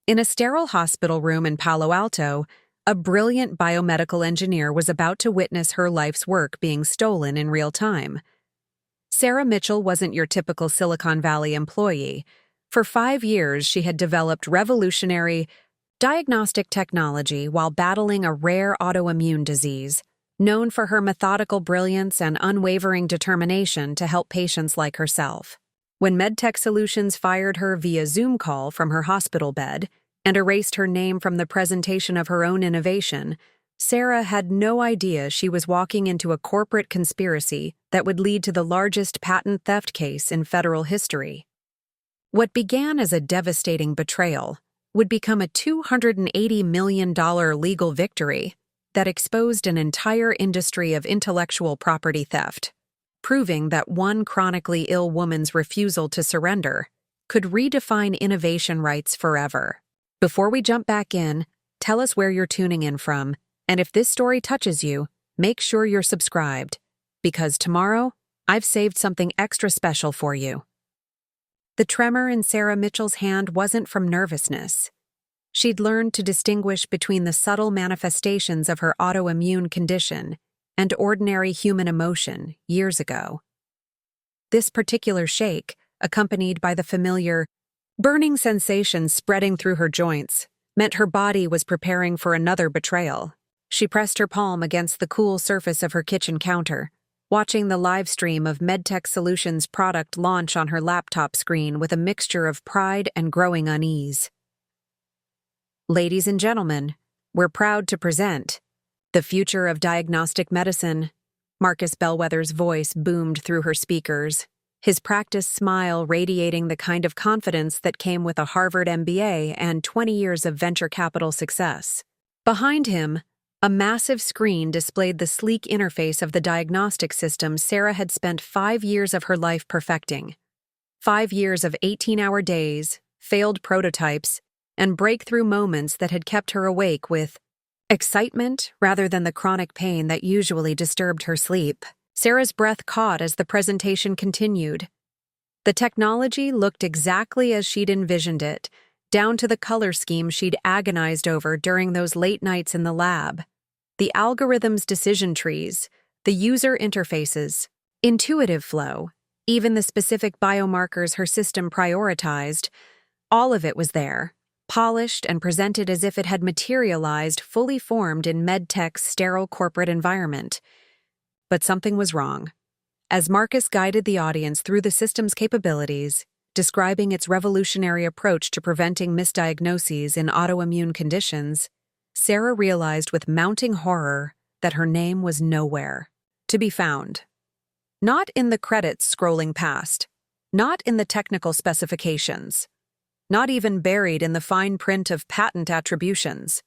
In a sterile hospital room in Palo Alto, a brilliant biomedical engineer was about to witness her life's work being stolen in real time. Sarah Mitchell wasn't your typical Silicon Valley employee. For 5 years, she had developed revolutionary diagnostic technology while battling a rare autoimmune disease, known for her methodical brilliance and unwavering determination to help patients like herself. When MedTech Solutions fired her via Zoom call from her hospital bed and erased her name from the presentation of her own innovation, Sarah had no idea she was walking into a corporate conspiracy that would lead to the largest patent theft case in federal history. What began as a devastating betrayal would become a $280 million legal victory that exposed an entire industry of intellectual property theft, proving that one chronically ill woman's refusal to surrender could redefine innovation rights forever. Before we jump back in, tell us where you're tuning in from, and if this story touches you, make sure you're subscribed, because tomorrow, I've saved something extra special for you. The tremor in Sarah Mitchell's hand wasn't from nervousness. She'd learned to distinguish between the subtle manifestations of her autoimmune condition and ordinary human emotion years ago. This particular shake, accompanied by the familiar burning sensation spreading through her joints, meant her body was preparing for another betrayal. She pressed her palm against the cool surface of her kitchen counter, watching the live stream of MedTech Solutions product launch on her laptop screen with a mixture of pride and growing unease. Ladies and gentlemen, we're proud to present the future of diagnostic medicine. Marcus Bellwether's voice boomed through her speakers, his practiced smile radiating the kind of confidence that came with a Harvard MBA and 20 years of venture capital success. Behind him, a massive screen displayed the sleek interface of the diagnostic system Sarah had spent 5 years of her life perfecting. 5 years of 18-hour days, failed prototypes, and breakthrough moments that had kept her awake with excitement rather than the chronic pain that usually disturbed her sleep. Sarah's breath caught as the presentation continued. The technology looked exactly as she'd envisioned it, down to the color scheme she'd agonized over during those late nights in the lab. The algorithm's decision trees, the user interfaces, intuitive flow, even the specific biomarkers her system prioritized, all of it was there, polished and presented as if it had materialized fully formed in MedTech's sterile corporate environment. But something was wrong. As Marcus guided the audience through the system's capabilities, describing its revolutionary approach to preventing misdiagnoses in autoimmune conditions, Sarah realized with mounting horror that her name was nowhere to be found. Not in the credits scrolling past, not in the technical specifications, not even buried in the fine print of patent attributions.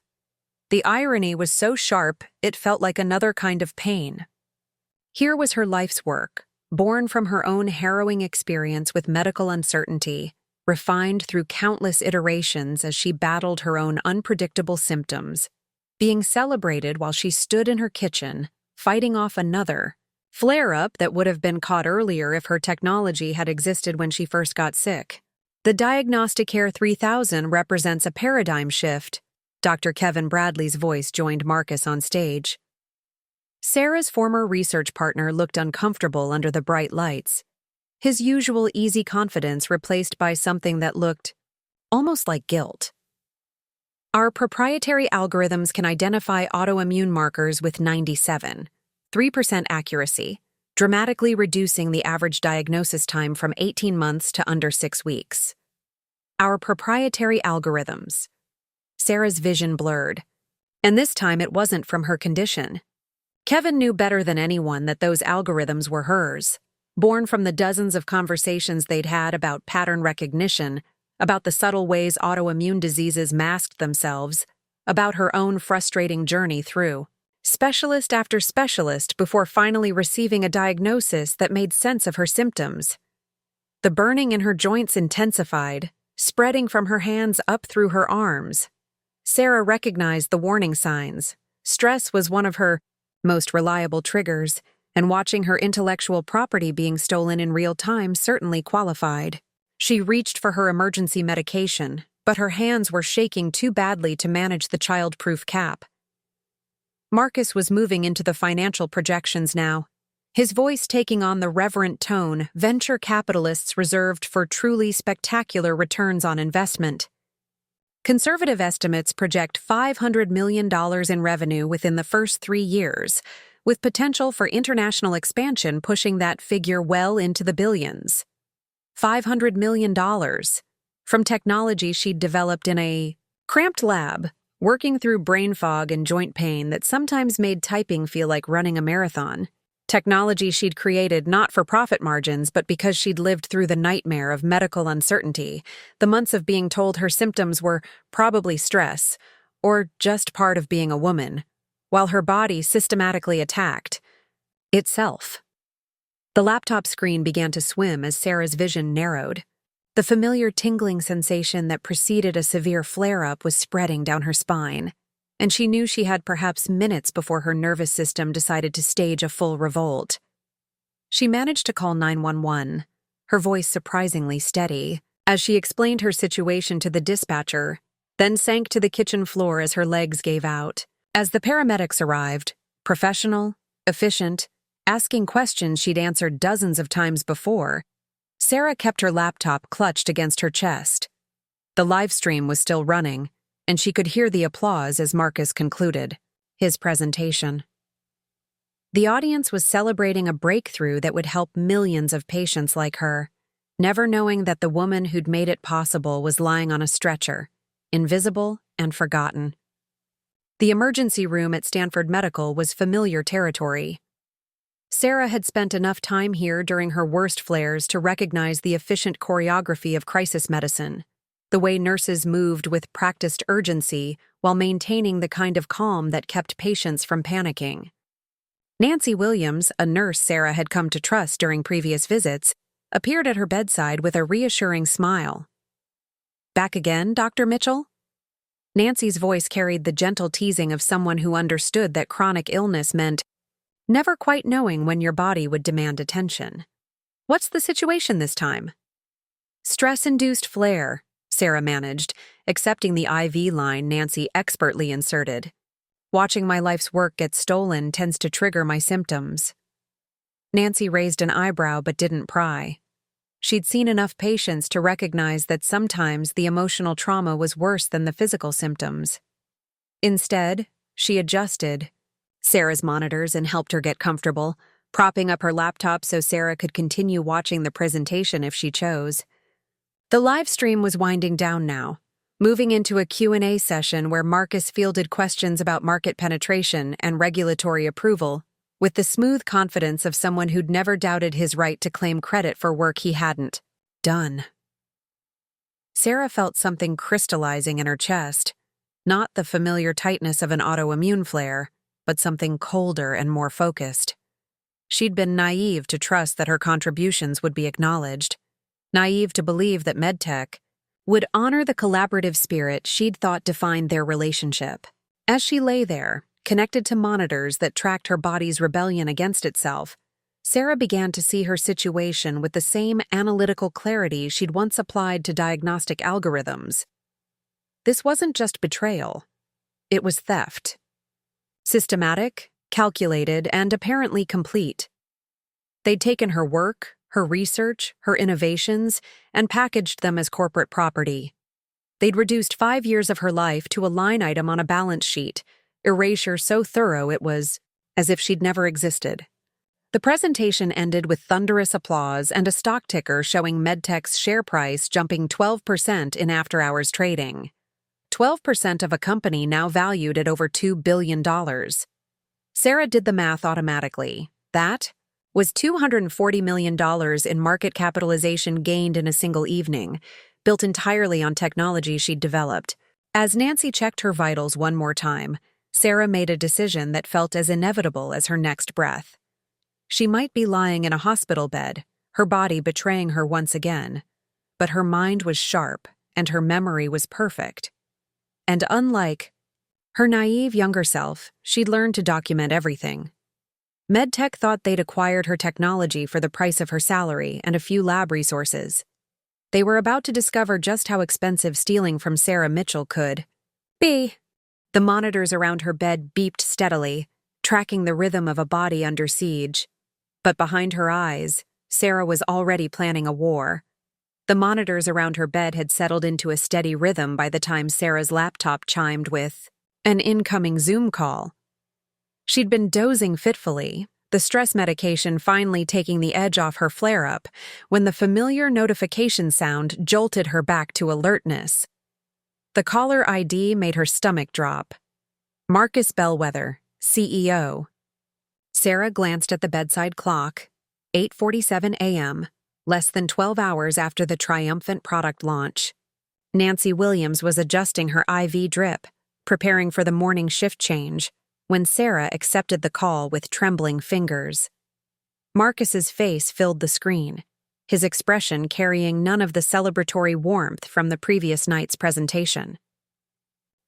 The irony was so sharp it felt like another kind of pain. Here was her life's work, born from her own harrowing experience with medical uncertainty, refined through countless iterations as she battled her own unpredictable symptoms, being celebrated while she stood in her kitchen, fighting off another flare-up that would have been caught earlier if her technology had existed when she first got sick. The Diagnostic Care 3000 represents a paradigm shift. Dr. Kevin Bradley's voice joined Marcus on stage. Sarah's former research partner looked uncomfortable under the bright lights, his usual easy confidence replaced by something that looked almost like guilt. Our proprietary algorithms can identify autoimmune markers with 97.3% accuracy, dramatically reducing the average diagnosis time from 18 months to under 6 weeks. Our proprietary algorithms. Sarah's vision blurred. And this time it wasn't from her condition. Kevin knew better than anyone that those algorithms were hers, born from the dozens of conversations they'd had about pattern recognition, about the subtle ways autoimmune diseases masked themselves, about her own frustrating journey through specialist after specialist before finally receiving a diagnosis that made sense of her symptoms. The burning in her joints intensified, spreading from her hands up through her arms. Sarah recognized the warning signs. Stress was one of her most reliable triggers, and watching her intellectual property being stolen in real time certainly qualified. She reached for her emergency medication, but her hands were shaking too badly to manage the child-proof cap. Marcus was moving into the financial projections now, his voice taking on the reverent tone venture capitalists reserved for truly spectacular returns on investment. Conservative estimates project $500 million in revenue within the first 3 years, with potential for international expansion pushing that figure well into the billions. $500 million from technology she'd developed in a cramped lab, working through brain fog and joint pain that sometimes made typing feel like running a marathon. Technology she'd created not for profit margins, but because she'd lived through the nightmare of medical uncertainty, the months of being told her symptoms were probably stress, or just part of being a woman, while her body systematically attacked itself. The laptop screen began to swim as Sarah's vision narrowed. The familiar tingling sensation that preceded a severe flare-up was spreading down her spine, and she knew she had perhaps minutes before her nervous system decided to stage a full revolt. She managed to call 911, her voice surprisingly steady, as she explained her situation to the dispatcher, then sank to the kitchen floor as her legs gave out. As the paramedics arrived, professional, efficient, asking questions she'd answered dozens of times before, Sarah kept her laptop clutched against her chest. The live stream was still running, and she could hear the applause as Marcus concluded his presentation. The audience was celebrating a breakthrough that would help millions of patients like her, never knowing that the woman who'd made it possible was lying on a stretcher, invisible and forgotten. The emergency room at Stanford Medical was familiar territory. Sarah had spent enough time here during her worst flares to recognize the efficient choreography of crisis medicine, the way nurses moved with practiced urgency while maintaining the kind of calm that kept patients from panicking. Nancy Williams, a nurse Sarah had come to trust during previous visits, appeared at her bedside with a reassuring smile. "Back again, Dr. Mitchell?" Nancy's voice carried the gentle teasing of someone who understood that chronic illness meant never quite knowing when your body would demand attention. "What's the situation this time?" "Stress-induced flare," Sarah managed, accepting the IV line Nancy expertly inserted. "Watching my life's work get stolen tends to trigger my symptoms." Nancy raised an eyebrow but didn't pry. She'd seen enough patients to recognize that sometimes the emotional trauma was worse than the physical symptoms. Instead, she adjusted Sarah's monitors and helped her get comfortable, propping up her laptop so Sarah could continue watching the presentation if she chose. The live stream was winding down now, moving into a Q&A session where Marcus fielded questions about market penetration and regulatory approval, with the smooth confidence of someone who'd never doubted his right to claim credit for work he hadn't done. Sarah felt something crystallizing in her chest, not the familiar tightness of an autoimmune flare, but something colder and more focused. She'd been naive to trust that her contributions would be acknowledged, naive to believe that MedTech would honor the collaborative spirit she'd thought defined their relationship. As she lay there, connected to monitors that tracked her body's rebellion against itself, Sarah began to see her situation with the same analytical clarity she'd once applied to diagnostic algorithms. This wasn't just betrayal. It was theft. Systematic, calculated, and apparently complete. They'd taken her work, her research, her innovations, and packaged them as corporate property. They'd reduced 5 years of her life to a line item on a balance sheet, erasure so thorough it was as if she'd never existed. The presentation ended with thunderous applause and a stock ticker showing MedTech's share price jumping 12% in after-hours trading. 12% of a company now valued at over $2 billion. Sarah did the math automatically. That was $240 million in market capitalization gained in a single evening, built entirely on technology she'd developed. As Nancy checked her vitals one more time, Sarah made a decision that felt as inevitable as her next breath. She might be lying in a hospital bed, her body betraying her once again, but her mind was sharp and her memory was perfect. And unlike her naive younger self, she'd learned to document everything. MedTech thought they'd acquired her technology for the price of her salary and a few lab resources. They were about to discover just how expensive stealing from Sarah Mitchell could be. The monitors around her bed beeped steadily, tracking the rhythm of a body under siege. But behind her eyes, Sarah was already planning a war. The monitors around her bed had settled into a steady rhythm by the time Sarah's laptop chimed with an incoming Zoom call. She'd been dozing fitfully, the stress medication finally taking the edge off her flare-up, when the familiar notification sound jolted her back to alertness. The caller ID made her stomach drop. Marcus Bellwether, CEO. Sarah glanced at the bedside clock. 8:47 a.m., less than 12 hours after the triumphant product launch. Nancy Williams was adjusting her IV drip, preparing for the morning shift change, when Sarah accepted the call with trembling fingers. Marcus's face filled the screen, his expression carrying none of the celebratory warmth from the previous night's presentation.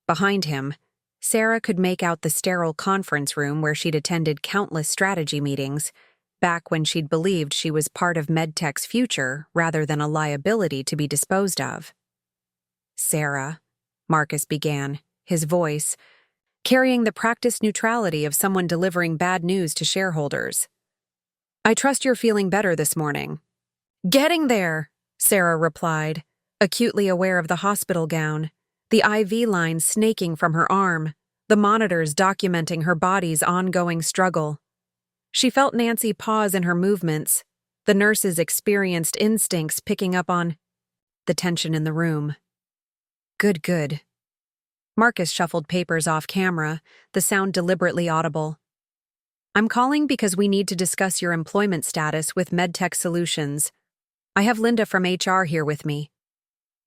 Behind him, Sarah could make out the sterile conference room where she'd attended countless strategy meetings, back when she'd believed she was part of MedTech's future rather than a liability to be disposed of. "Sarah," Marcus began, his voice carrying the practiced neutrality of someone delivering bad news to shareholders. "I trust you're feeling better this morning." "Getting there," Sarah replied, acutely aware of the hospital gown, the IV line snaking from her arm, the monitors documenting her body's ongoing struggle. She felt Nancy pause in her movements, the nurse's experienced instincts picking up on the tension in the room. Good. Marcus shuffled papers off camera, the sound deliberately audible. "I'm calling because we need to discuss your employment status with MedTech Solutions. I have Linda from HR here with me."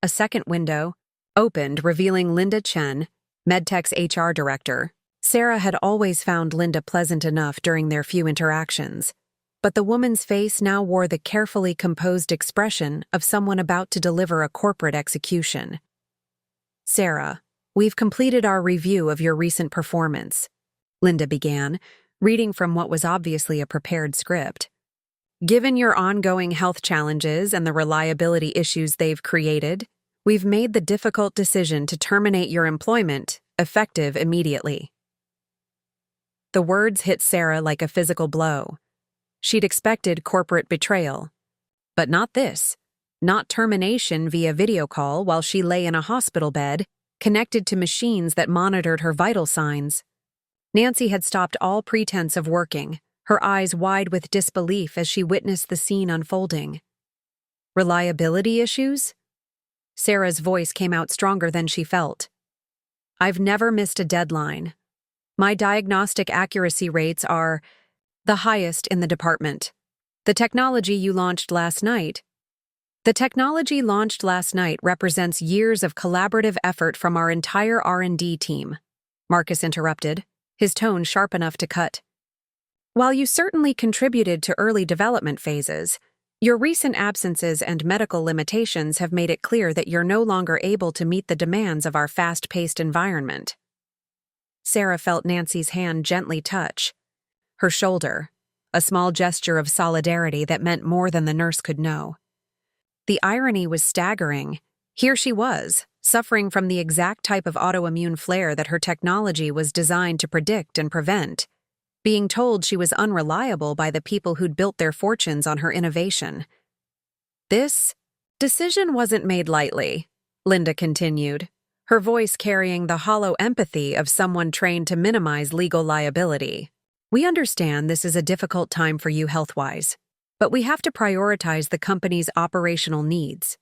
A second window opened, revealing Linda Chen, MedTech's HR director. Sarah had always found Linda pleasant enough during their few interactions, but the woman's face now wore the carefully composed expression of someone about to deliver a corporate execution. "Sarah, we've completed our review of your recent performance," Linda began, reading from what was obviously a prepared script. "Given your ongoing health challenges and the reliability issues they've created, we've made the difficult decision to terminate your employment, effective immediately." The words hit Sarah like a physical blow. She'd expected corporate betrayal. But not this. Not termination via video call while she lay in a hospital bed, connected to machines that monitored her vital signs. Nancy had stopped all pretense of working, her eyes wide with disbelief as she witnessed the scene unfolding. "Reliability issues?" Sarah's voice came out stronger than she felt. "I've never missed a deadline. My diagnostic accuracy rates are the highest in the department. The technology launched last night represents years of collaborative effort from our entire R&D team," Marcus interrupted, his tone sharp enough to cut. "While you certainly contributed to early development phases, your recent absences and medical limitations have made it clear that you're no longer able to meet the demands of our fast-paced environment." Sarah felt Nancy's hand gently touch her shoulder, a small gesture of solidarity that meant more than the nurse could know. The irony was staggering. Here she was, suffering from the exact type of autoimmune flare that her technology was designed to predict and prevent, being told she was unreliable by the people who'd built their fortunes on her innovation. "This decision wasn't made lightly," Linda continued, her voice carrying the hollow empathy of someone trained to minimize legal liability. "We understand this is a difficult time for you health-wise, but we have to prioritize the company's operational needs.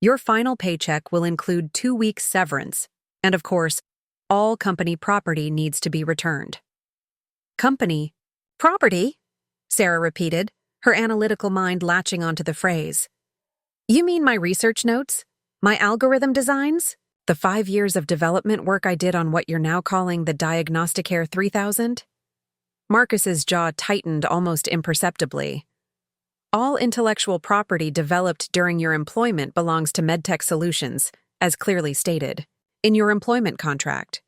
Your final paycheck will include 2 weeks severance, and of course, all company property needs to be returned." "Company property?" Sarah repeated, her analytical mind latching onto the phrase. "You mean my research notes? My algorithm designs? The 5 years of development work I did on what you're now calling the Diagnostic Air 3000? Marcus's jaw tightened almost imperceptibly. "All intellectual property developed during your employment belongs to MedTech Solutions, as clearly stated, in your employment contract.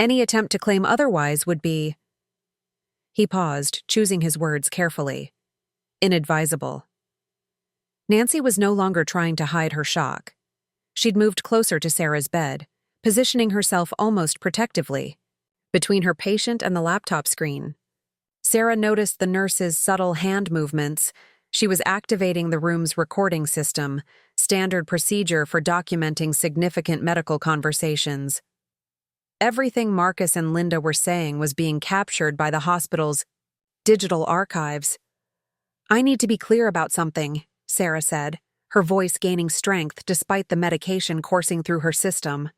Any attempt to claim otherwise would be—" He paused, choosing his words carefully. "Inadvisable." Nancy was no longer trying to hide her shock. She'd moved closer to Sarah's bed, positioning herself almost protectively, between her patient and the laptop screen. Sarah noticed the nurse's subtle hand movements. She was activating the room's recording system, standard procedure for documenting significant medical conversations. Everything Marcus and Linda were saying was being captured by the hospital's digital archives. "I need to be clear about something," Sarah said, her voice gaining strength despite the medication coursing through her system.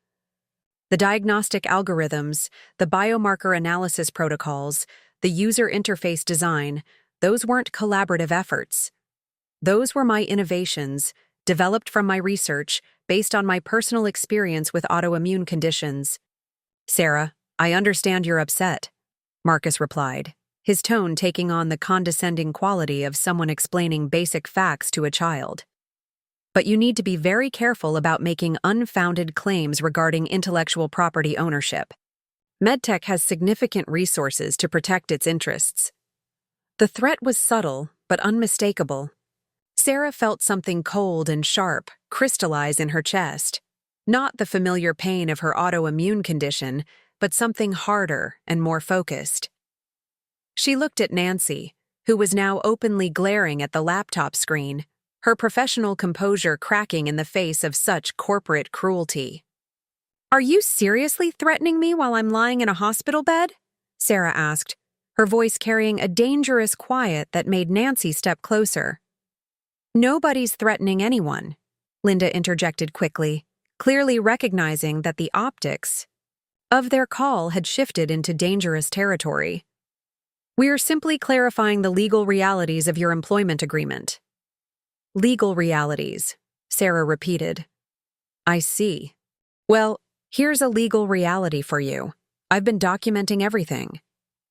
The diagnostic algorithms, the biomarker analysis protocols, the user interface design, those weren't collaborative efforts. Those were my innovations, developed from my research, based on my personal experience with autoimmune conditions. "Sarah, I understand you're upset," Marcus replied, his tone taking on the condescending quality of someone explaining basic facts to a child. "But you need to be very careful about making unfounded claims regarding intellectual property ownership. MedTech has significant resources to protect its interests." The threat was subtle, but unmistakable. Sarah felt something cold and sharp crystallize in her chest. Not the familiar pain of her autoimmune condition, but something harder and more focused. She looked at Nancy, who was now openly glaring at the laptop screen, her professional composure cracking in the face of such corporate cruelty. "Are you seriously threatening me while I'm lying in a hospital bed?" Sarah asked, her voice carrying a dangerous quiet that made Nancy step closer. "Nobody's threatening anyone," Linda interjected quickly, clearly recognizing that the optics of their call had shifted into dangerous territory. "We are simply clarifying the legal realities of your employment agreement." "Legal realities," Sarah repeated. "I see. Well, here's a legal reality for you. I've been documenting everything.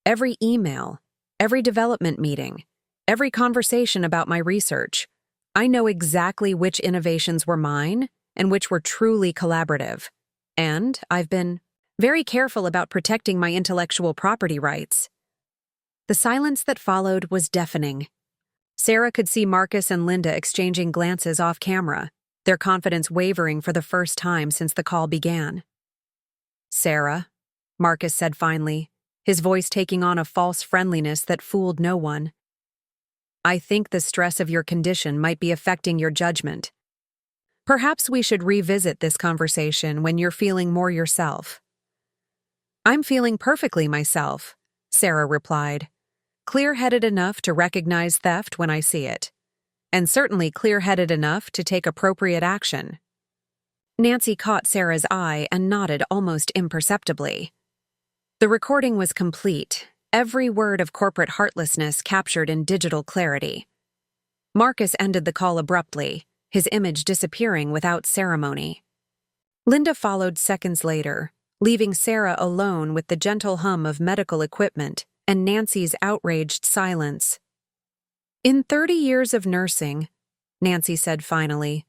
Every email, every development meeting, every conversation about my research. I know exactly which innovations were mine and which were truly collaborative. And I've been very careful about protecting my intellectual property rights." The silence that followed was deafening. Sarah could see Marcus and Linda exchanging glances off camera, their confidence wavering for the first time since the call began. "Sarah," Marcus said finally, his voice taking on a false friendliness that fooled no one. "I think the stress of your condition might be affecting your judgment. Perhaps we should revisit this conversation when you're feeling more yourself." "I'm feeling perfectly myself," Sarah replied, clear-headed enough to recognize theft when I see it, and certainly clear-headed enough to take appropriate action. Nancy caught Sarah's eye and nodded almost imperceptibly. The recording was complete, every word of corporate heartlessness captured in digital clarity. Marcus ended the call abruptly, his image disappearing without ceremony. Linda followed seconds later, leaving Sarah alone with the gentle hum of medical equipment and Nancy's outraged silence. "In 30 years of nursing," Nancy said finally,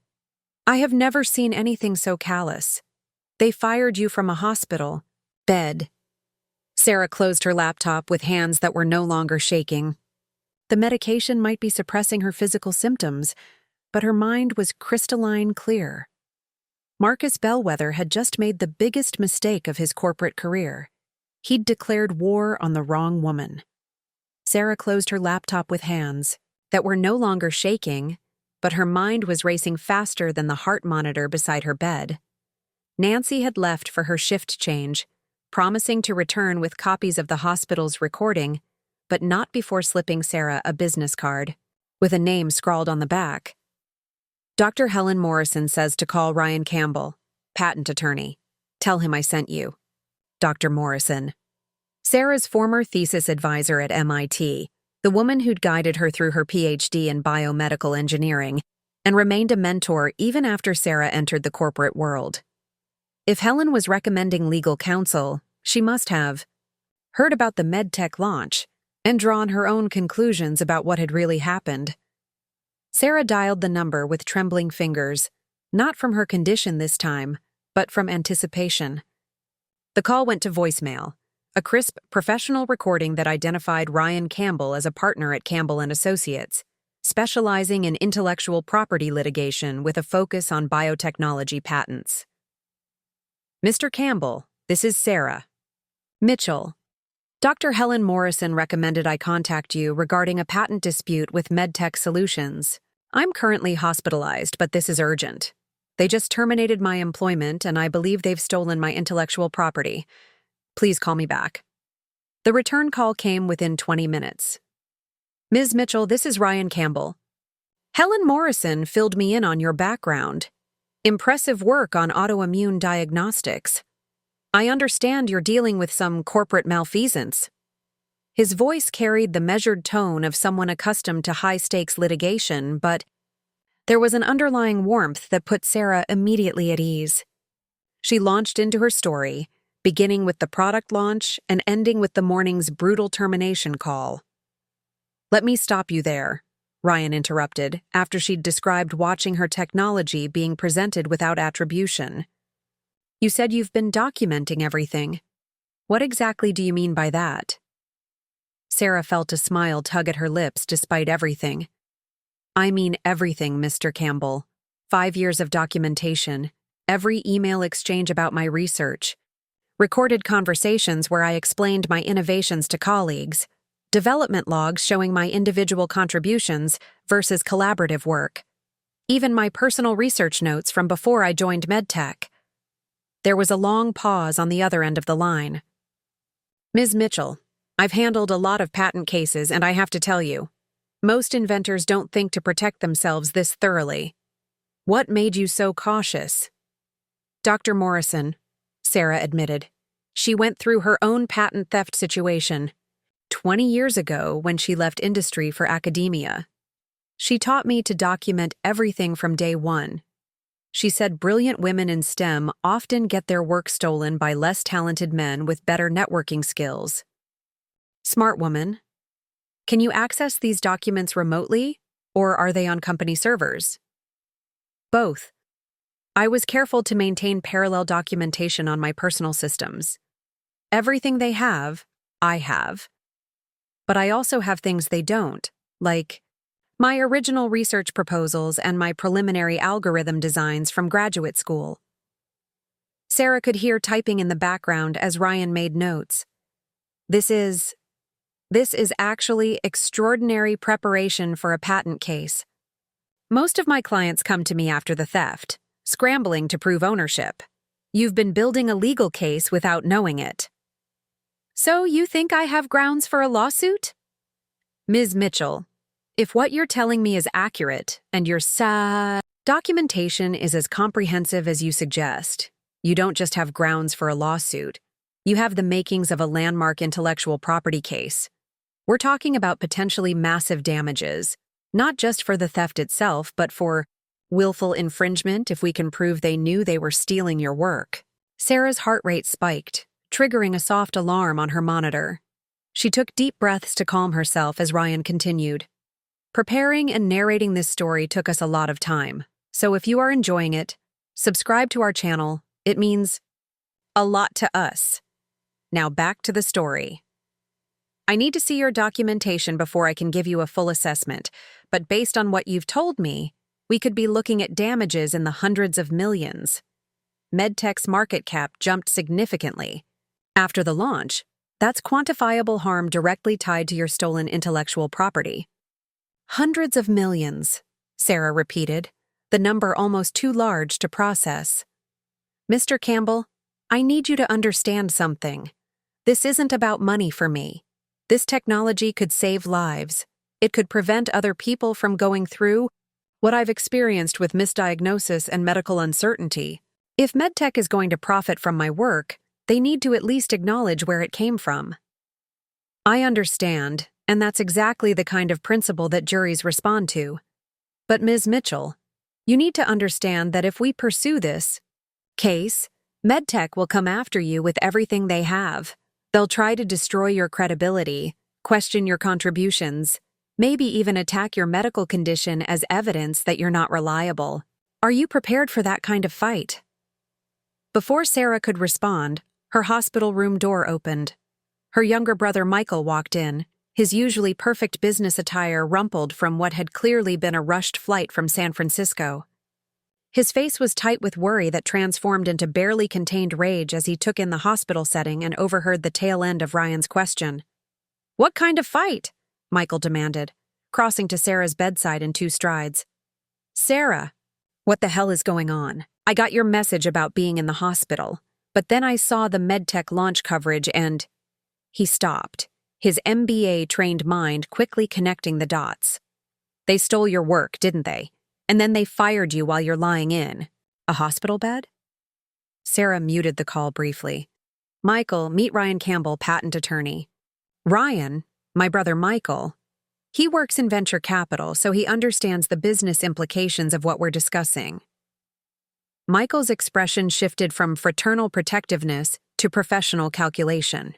"I have never seen anything so callous. They fired you from a hospital bed." Sarah closed her laptop with hands that were no longer shaking. The medication might be suppressing her physical symptoms, but her mind was crystalline clear. Marcus Bellwether had just made the biggest mistake of his corporate career. He'd declared war on the wrong woman. Sarah closed her laptop with hands that were no longer shaking, but her mind was racing faster than the heart monitor beside her bed. Nancy had left for her shift change, promising to return with copies of the hospital's recording, but not before slipping Sarah a business card, with a name scrawled on the back. "Dr. Helen Morrison says to call Ryan Campbell, patent attorney. Tell him I sent you. Dr. Morrison." Sarah's former thesis advisor at MIT, the woman who'd guided her through her PhD in biomedical engineering, and remained a mentor even after Sarah entered the corporate world. If Helen was recommending legal counsel, she must have heard about the MedTech launch and drawn her own conclusions about what had really happened. Sarah dialed the number with trembling fingers, not from her condition this time, but from anticipation. The call went to voicemail, a crisp, professional recording that identified Ryan Campbell as a partner at Campbell & Associates. specializing in intellectual property litigation with a focus on biotechnology patents. Mr. Campbell, this is Sarah. Mitchell. Dr. Helen Morrison recommended I contact you regarding a patent dispute with MedTech Solutions. I'm currently hospitalized, but this is urgent. They just terminated my employment, and I believe they've stolen my intellectual property. Please call me back. The return call came within 20 minutes. Ms. Mitchell, this is Ryan Campbell. Helen Morrison filled me in on your background. Impressive work on autoimmune diagnostics. I understand you're dealing with some corporate malfeasance. His voice carried the measured tone of someone accustomed to high-stakes litigation, but there was an underlying warmth that put Sarah immediately at ease. She launched into her story, beginning with the product launch and ending with the morning's brutal termination call. Let me stop you there, Ryan interrupted, after she'd described watching her technology being presented without attribution. You said you've been documenting everything. What exactly do you mean by that? Sarah felt a smile tug at her lips despite everything. I mean everything, Mr. Campbell. 5 years of documentation, every email exchange about my research, recorded conversations where I explained my innovations to colleagues, development logs showing my individual contributions versus collaborative work, even my personal research notes from before I joined MedTech. There was a long pause on the other end of the line. Ms. Mitchell, I've handled a lot of patent cases, and I have to tell you, most inventors don't think to protect themselves this thoroughly. What made you so cautious? Dr. Morrison, Sarah admitted. She went through her own patent theft situation 20 years ago when she left industry for academia. She taught me to document everything from day one. She said brilliant women in STEM often get their work stolen by less talented men with better networking skills. Smart woman. Can you access these documents remotely, or are they on company servers? Both. I was careful to maintain parallel documentation on my personal systems. Everything they have, I have. But I also have things they don't, like my original research proposals and my preliminary algorithm designs from graduate school. Sarah could hear typing in the background as Ryan made notes. This is actually extraordinary preparation for a patent case. Most of my clients come to me after the theft, scrambling to prove ownership. You've been building a legal case without knowing it. So you think I have grounds for a lawsuit? Ms. Mitchell, if what you're telling me is accurate, and your documentation is as comprehensive as you suggest, you don't just have grounds for a lawsuit. You have the makings of a landmark intellectual property case. We're talking about potentially massive damages, not just for the theft itself, but for willful infringement if we can prove they knew they were stealing your work. Sarah's heart rate spiked, triggering a soft alarm on her monitor. She took deep breaths to calm herself as Ryan continued. Preparing and narrating this story took us a lot of time, so if you are enjoying it, subscribe to our channel. It means a lot to us. Now back to the story. I need to see your documentation before I can give you a full assessment, but based on what you've told me, we could be looking at damages in the hundreds of millions. MedTech's market cap jumped significantly. After the launch, that's quantifiable harm directly tied to your stolen intellectual property. Hundreds of millions, Sarah repeated, the number almost too large to process. Mr. Campbell, I need you to understand something. This isn't about money for me. This technology could save lives. It could prevent other people from going through what I've experienced with misdiagnosis and medical uncertainty. If MedTech is going to profit from my work, they need to at least acknowledge where it came from. I understand, and that's exactly the kind of principle that juries respond to. But Ms. Mitchell, you need to understand that if we pursue this case, MedTech will come after you with everything they have. They'll try to destroy your credibility, question your contributions, maybe even attack your medical condition as evidence that you're not reliable. Are you prepared for that kind of fight? Before Sarah could respond, her hospital room door opened. Her younger brother Michael walked in, His usually perfect business attire rumpled from what had clearly been a rushed flight from San Francisco. His face was tight with worry that transformed into barely contained rage as he took in the hospital setting and overheard the tail end of Ryan's question. "What kind of fight?" Michael demanded, crossing to Sarah's bedside in 2 strides. "Sarah, what the hell is going on? I got your message about being in the hospital, but then I saw the MedTech launch coverage and—" He stopped, his MBA-trained mind quickly connecting the dots. "They stole your work, didn't they? And then they fired you while you're lying in a hospital bed?" Sarah muted the call briefly. "Michael, meet Ryan Campbell, patent attorney." "Ryan, my brother Michael. He works in venture capital, so he understands the business implications of what we're discussing." Michael's expression shifted from fraternal protectiveness to professional calculation.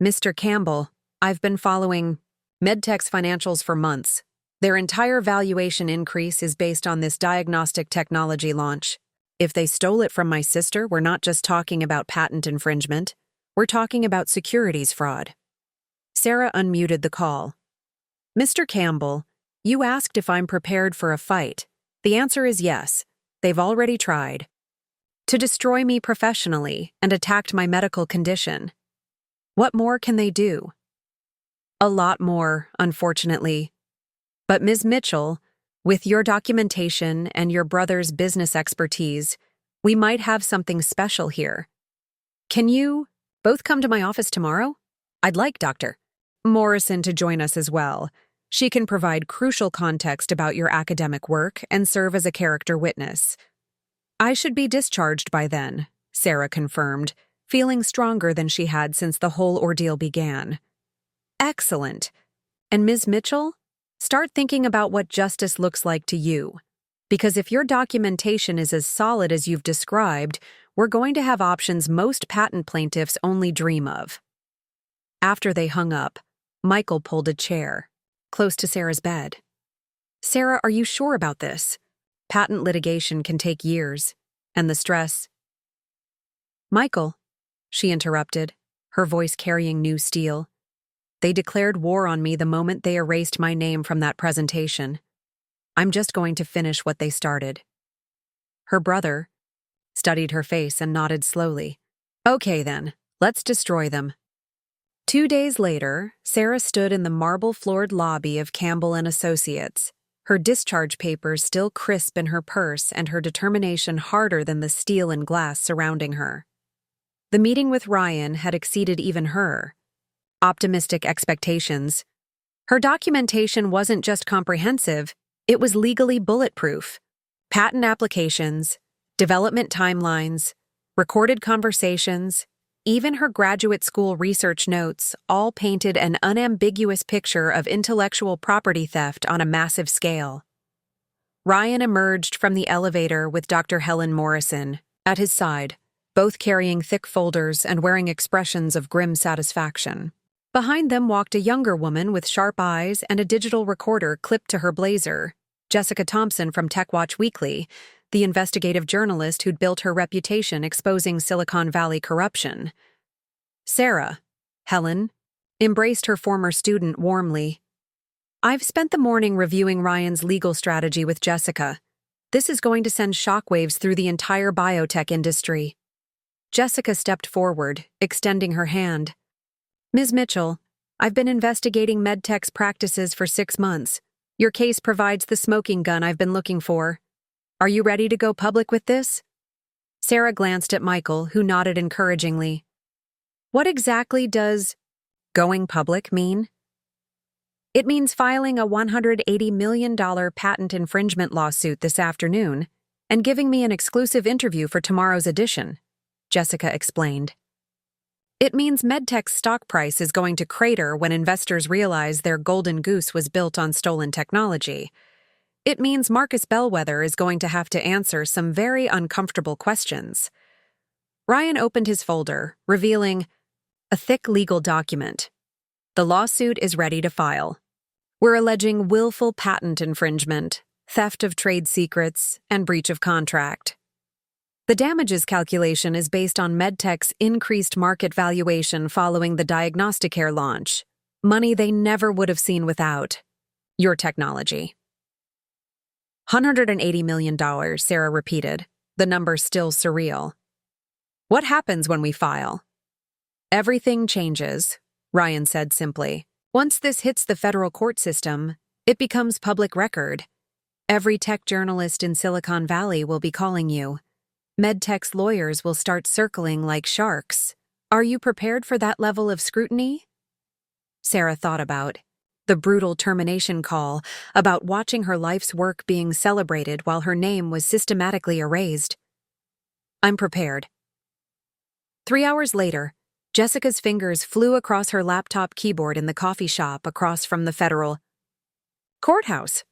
"Mr. Campbell, I've been following MedTech's financials for months. Their entire valuation increase is based on this diagnostic technology launch. If they stole it from my sister, we're not just talking about patent infringement. We're talking about securities fraud." Sarah unmuted the call. "Mr. Campbell, you asked if I'm prepared for a fight. The answer is yes. They've already tried to destroy me professionally and attacked my medical condition. What more can they do?" "A lot more, unfortunately. But Ms. Mitchell, with your documentation and your brother's business expertise, we might have something special here. Can you both come to my office tomorrow? I'd like Dr. Morrison to join us as well. She can provide crucial context about your academic work and serve as a character witness." "I should be discharged by then," Sarah confirmed, feeling stronger than she had since the whole ordeal began. "Excellent. And Ms. Mitchell? Start thinking about what justice looks like to you. Because if your documentation is as solid as you've described, we're going to have options most patent plaintiffs only dream of." After they hung up, Michael pulled a chair, close to Sarah's bed. "Sarah, are you sure about this? Patent litigation can take years, and the stress—" "Michael," she interrupted, her voice carrying new steel. "They declared war on me the moment they erased my name from that presentation. I'm just going to finish what they started." Her brother studied her face and nodded slowly. "Okay then, let's destroy them." 2 days later, Sarah stood in the marble-floored lobby of Campbell & Associates, her discharge papers still crisp in her purse and her determination harder than the steel and glass surrounding her. The meeting with Ryan had exceeded even her optimistic expectations. Her documentation wasn't just comprehensive, it was legally bulletproof. Patent applications, development timelines, recorded conversations, even her graduate school research notes all painted an unambiguous picture of intellectual property theft on a massive scale. Ryan emerged from the elevator with Dr. Helen Morrison at his side, both carrying thick folders and wearing expressions of grim satisfaction. Behind them walked a younger woman with sharp eyes and a digital recorder clipped to her blazer, Jessica Thompson from TechWatch Weekly, the investigative journalist who'd built her reputation exposing Silicon Valley corruption. Sarah, Helen, embraced her former student warmly. "I've spent the morning reviewing Ryan's legal strategy with Jessica. This is going to send shockwaves through the entire biotech industry." Jessica stepped forward, extending her hand. "Ms. Mitchell, I've been investigating MedTech's practices for 6 months. Your case provides the smoking gun I've been looking for. Are you ready to go public with this?" Sarah glanced at Michael, who nodded encouragingly. "What exactly does going public mean?" "It means filing a $180 million patent infringement lawsuit this afternoon and giving me an exclusive interview for tomorrow's edition," Jessica explained. "It means MedTech's stock price is going to crater when investors realize their golden goose was built on stolen technology. It means Marcus Bellwether is going to have to answer some very uncomfortable questions." Ryan opened his folder, revealing a thick legal document. "The lawsuit is ready to file. We're alleging willful patent infringement, theft of trade secrets, and breach of contract. The damages calculation is based on MedTech's increased market valuation following the diagnostic launch, Money they never would have seen without your technology. $180 million, Sarah repeated, the number still surreal. What happens when we file? Everything changes, Ryan said simply. Once this hits the federal court system, it becomes public record. Every tech journalist in Silicon Valley will be calling you. MedTech's lawyers will start circling like sharks. Are you prepared for that level of scrutiny? Sarah thought about the brutal termination call, about watching her life's work being celebrated while her name was systematically erased. I'm prepared. 3 hours later, Jessica's fingers flew across her laptop keyboard in the coffee shop across from the federal courthouse.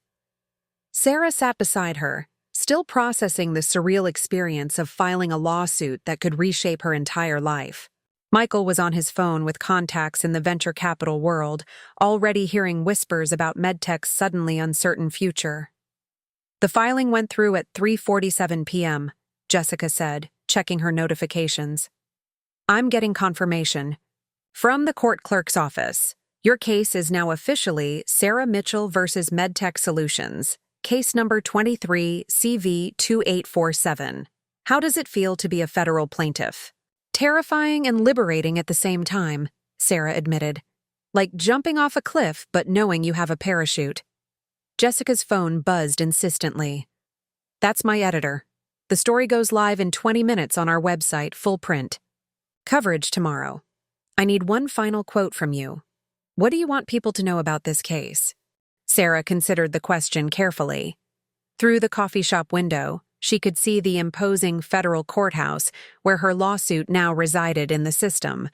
Sarah sat beside her, still processing the surreal experience of filing a lawsuit that could reshape her entire life. Michael was on his phone with contacts in the venture capital world, already hearing whispers about MedTech's suddenly uncertain future. The filing went through at 3:47 p.m., Jessica said, checking her notifications. I'm getting confirmation. From the court clerk's office, your case is now officially Sarah Mitchell versus MedTech Solutions, case number 23CV2847. How does it feel to be a federal plaintiff? Terrifying and liberating at the same time, Sarah admitted. Like jumping off a cliff but knowing you have a parachute. Jessica's phone buzzed insistently. That's my editor. The story goes live in 20 minutes on our website, full print. Coverage tomorrow. I need one final quote from you. What do you want people to know about this case? Sarah considered the question carefully. Through the coffee shop window, she could see the imposing federal courthouse where her lawsuit now resided in the system,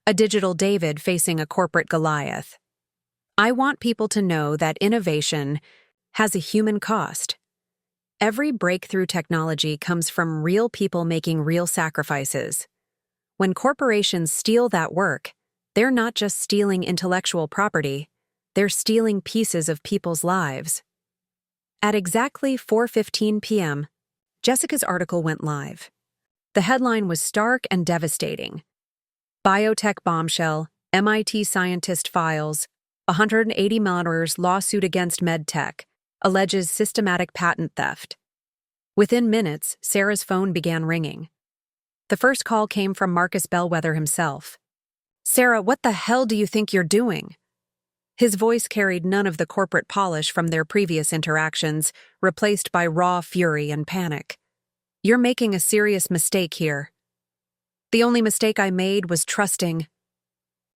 a digital David facing a corporate Goliath. I want people to know that innovation has a human cost. Every breakthrough technology comes from real people making real sacrifices. When corporations steal that work, they're not just stealing intellectual property, they're stealing pieces of people's lives. At exactly 4:15 p.m., Jessica's article went live. The headline was stark and devastating. Biotech bombshell, MIT scientist files, $180 million lawsuit against MedTech, alleges systematic patent theft. Within minutes, Sarah's phone began ringing. The first call came from Marcus Bellwether himself. Sarah, what the hell do you think you're doing? His voice carried none of the corporate polish from their previous interactions, replaced by raw fury and panic. You're making a serious mistake here. The only mistake I made was trusting.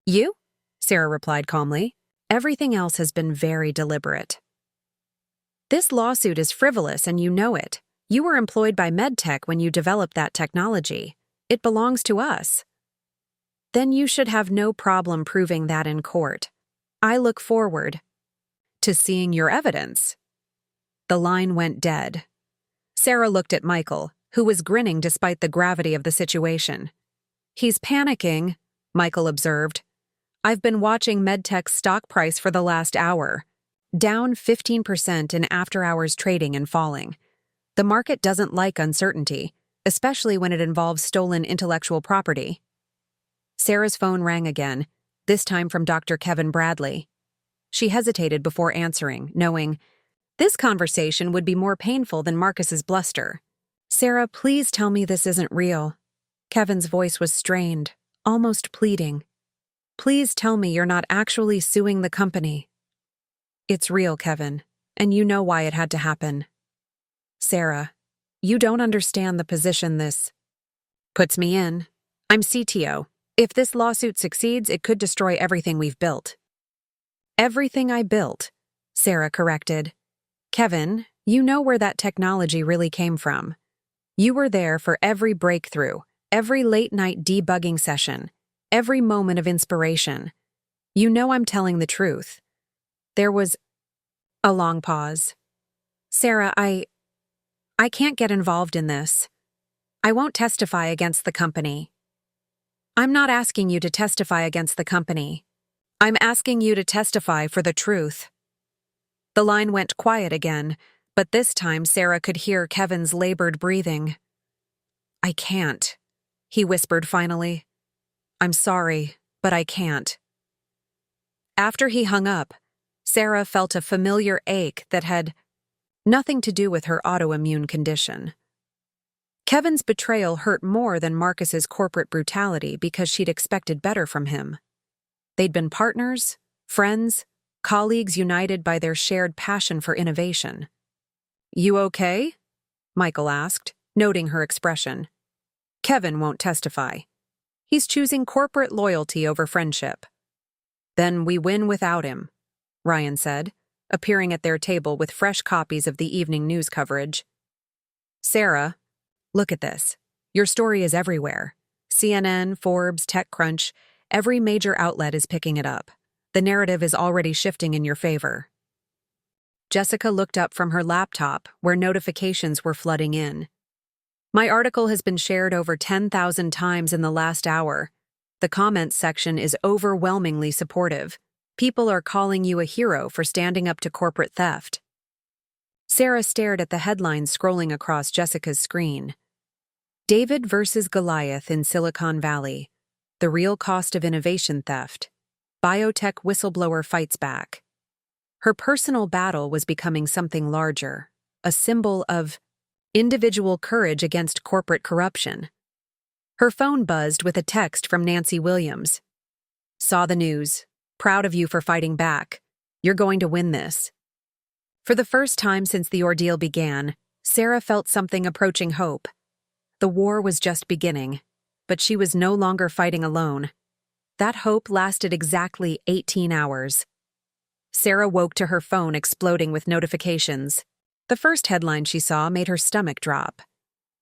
You? Sarah replied calmly. Everything else has been very deliberate. This lawsuit is frivolous and you know it. You were employed by MedTech when you developed that technology. It belongs to us. Then you should have no problem proving that in court. I look forward to seeing your evidence. The line went dead. Sarah looked at Michael, who was grinning despite the gravity of the situation. He's panicking, Michael observed. I've been watching MedTech's stock price for the last hour. Down 15% in after-hours trading and falling. The market doesn't like uncertainty, especially when it involves stolen intellectual property. Sarah's phone rang again, this time from Dr. Kevin Bradley. She hesitated before answering, knowing this conversation would be more painful than Marcus's bluster. Sarah, please tell me this isn't real. Kevin's voice was strained, almost pleading. Please tell me you're not actually suing the company. It's real, Kevin, and you know why it had to happen. Sarah, you don't understand the position this puts me in. I'm CTO. If this lawsuit succeeds, it could destroy everything we've built. Everything I built, Sarah corrected. Kevin, you know where that technology really came from. You were there for every breakthrough, every late-night debugging session, every moment of inspiration. You know I'm telling the truth. There was a long pause. Sarah, I can't get involved in this. I won't testify against the company. I'm not asking you to testify against the company. I'm asking you to testify for the truth. The line went quiet again, but this time Sarah could hear Kevin's labored breathing. I can't, he whispered finally. I'm sorry, but I can't. After he hung up, Sarah felt a familiar ache that had nothing to do with her autoimmune condition. Kevin's betrayal hurt more than Marcus's corporate brutality because she'd expected better from him. They'd been partners, friends, colleagues united by their shared passion for innovation. "You okay?" Michael asked, noting her expression. "Kevin won't testify. He's choosing corporate loyalty over friendship." "Then we win without him," Ryan said, appearing at their table with fresh copies of the evening news coverage. "Sarah, look at this. Your story is everywhere. CNN, Forbes, TechCrunch, every major outlet is picking it up. The narrative is already shifting in your favor." Jessica looked up from her laptop, where notifications were flooding in. "My article has been shared over 10,000 times in the last hour. The comments section is overwhelmingly supportive. People are calling you a hero for standing up to corporate theft." Sarah stared at the headlines scrolling across Jessica's screen. "David versus Goliath in Silicon Valley. The real cost of innovation theft. Biotech whistleblower fights back." Her personal battle was becoming something larger, a symbol of individual courage against corporate corruption. Her phone buzzed with a text from Nancy Williams. "Saw the news. Proud of you for fighting back. You're going to win this." For the first time since the ordeal began, Sarah felt something approaching hope. The war was just beginning, but she was no longer fighting alone. That hope lasted exactly 18 hours. Sarah woke to her phone exploding with notifications. The first headline she saw made her stomach drop.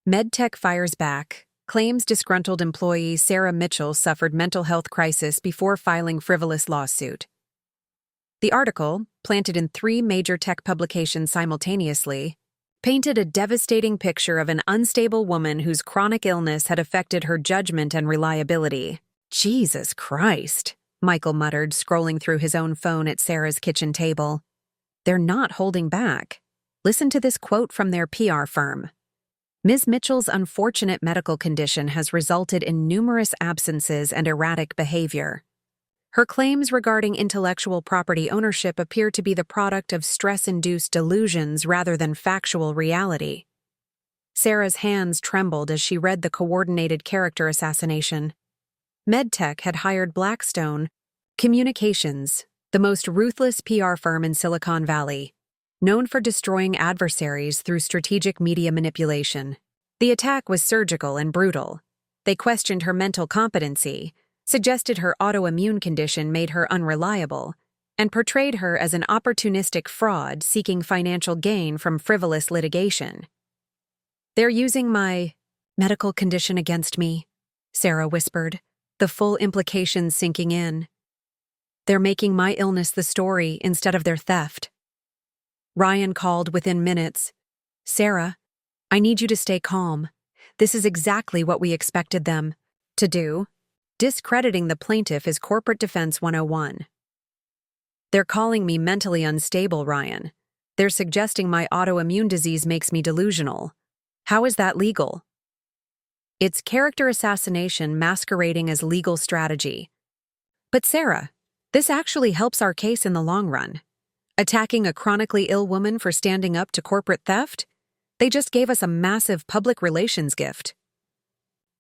MedTech fires back. Claims disgruntled employee Sarah Mitchell suffered mental health crisis before filing frivolous lawsuit. The article, planted in 3 major tech publications simultaneously, painted a devastating picture of an unstable woman whose chronic illness had affected her judgment and reliability. "Jesus Christ," Michael muttered, scrolling through his own phone at Sarah's kitchen table. "They're not holding back. Listen to this quote from their PR firm. Ms. Mitchell's unfortunate medical condition has resulted in numerous absences and erratic behavior. Her claims regarding intellectual property ownership appear to be the product of stress-induced delusions rather than factual reality." Sarah's hands trembled as she read the coordinated character assassination. MedTech had hired Blackstone Communications, the most ruthless PR firm in Silicon Valley, known for destroying adversaries through strategic media manipulation. The attack was surgical and brutal. They questioned her mental competency, suggested her autoimmune condition made her unreliable, and portrayed her as an opportunistic fraud seeking financial gain from frivolous litigation. "They're using my medical condition against me," Sarah whispered, the full implications sinking in. "They're making my illness the story instead of their theft." Ryan called within minutes. "Sarah, I need you to stay calm. This is exactly what we expected them to do. Discrediting the plaintiff is corporate defense 101. They're calling me mentally unstable, Ryan. They're suggesting my autoimmune disease makes me delusional. How is that legal?" "It's character assassination masquerading as legal strategy." "But Sarah, this actually helps our case in the long run. Attacking a chronically ill woman for standing up to corporate theft? They just gave us a massive public relations gift."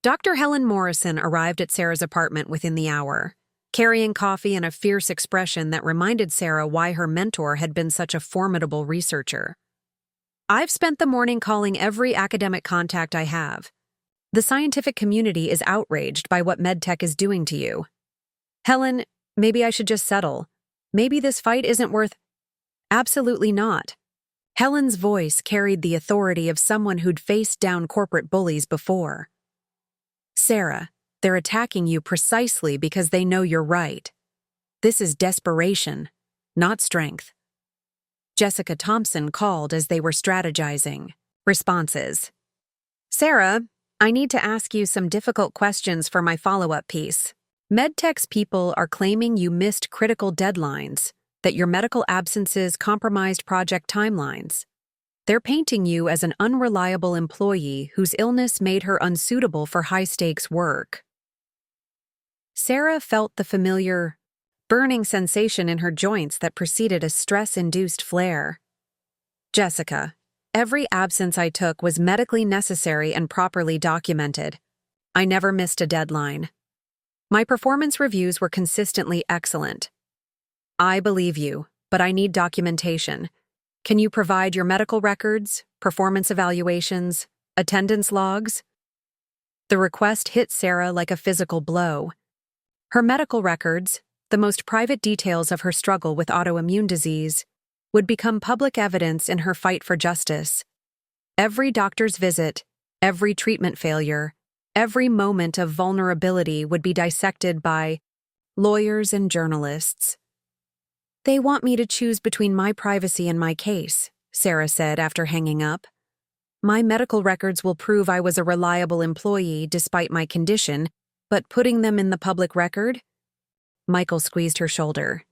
Dr. Helen Morrison arrived at Sarah's apartment within the hour, carrying coffee and a fierce expression that reminded Sarah why her mentor had been such a formidable researcher. "I've spent the morning calling every academic contact I have. The scientific community is outraged by what MedTech is doing to you. Helen, maybe I should just settle. Maybe this fight isn't worth—" "Absolutely not." Helen's voice carried the authority of someone who'd faced down corporate bullies before. "Sarah, they're attacking you precisely because they know you're right. This is desperation, not strength." Jessica Thompson called as they were strategizing. Responses. "Sarah, I need to ask you some difficult questions for my follow-up piece. MedTech's people are claiming you missed critical deadlines, that your medical absences compromised project timelines. They're painting you as an unreliable employee whose illness made her unsuitable for high-stakes work." Sarah felt the familiar burning sensation in her joints that preceded a stress-induced flare. Jessica, every absence I took was medically necessary and properly documented. I never missed a deadline. My performance reviews were consistently excellent. I believe you, but I need documentation. Can you provide your medical records, performance evaluations, attendance logs? The request hit Sarah like a physical blow. Her medical records, the most private details of her struggle with autoimmune disease, would become public evidence in her fight for justice. Every doctor's visit, every treatment failure, every moment of vulnerability would be dissected by lawyers and journalists. They want me to choose between my privacy and my case, Sarah said after hanging up. My medical records will prove I was a reliable employee despite my condition, but putting them in the public record? Michael squeezed her shoulder.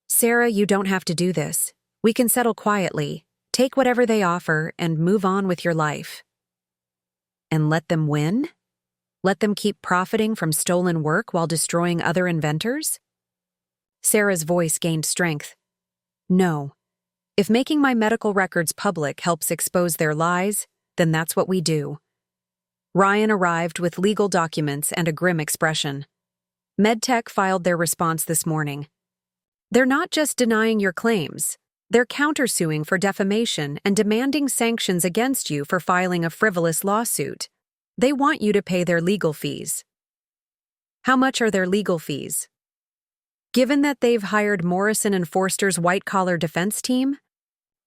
Sarah, you don't have to do this. We can settle quietly, take whatever they offer, and move on with your life. And let them win? Let them keep profiting from stolen work while destroying other inventors? Sarah's voice gained strength. No. If making my medical records public helps expose their lies, then that's what we do. Ryan arrived with legal documents and a grim expression. MedTech filed their response this morning. They're not just denying your claims. They're countersuing for defamation and demanding sanctions against you for filing a frivolous lawsuit. They want you to pay their legal fees. How much are their legal fees? Given that they've hired Morrison and Forster's white-collar defense team,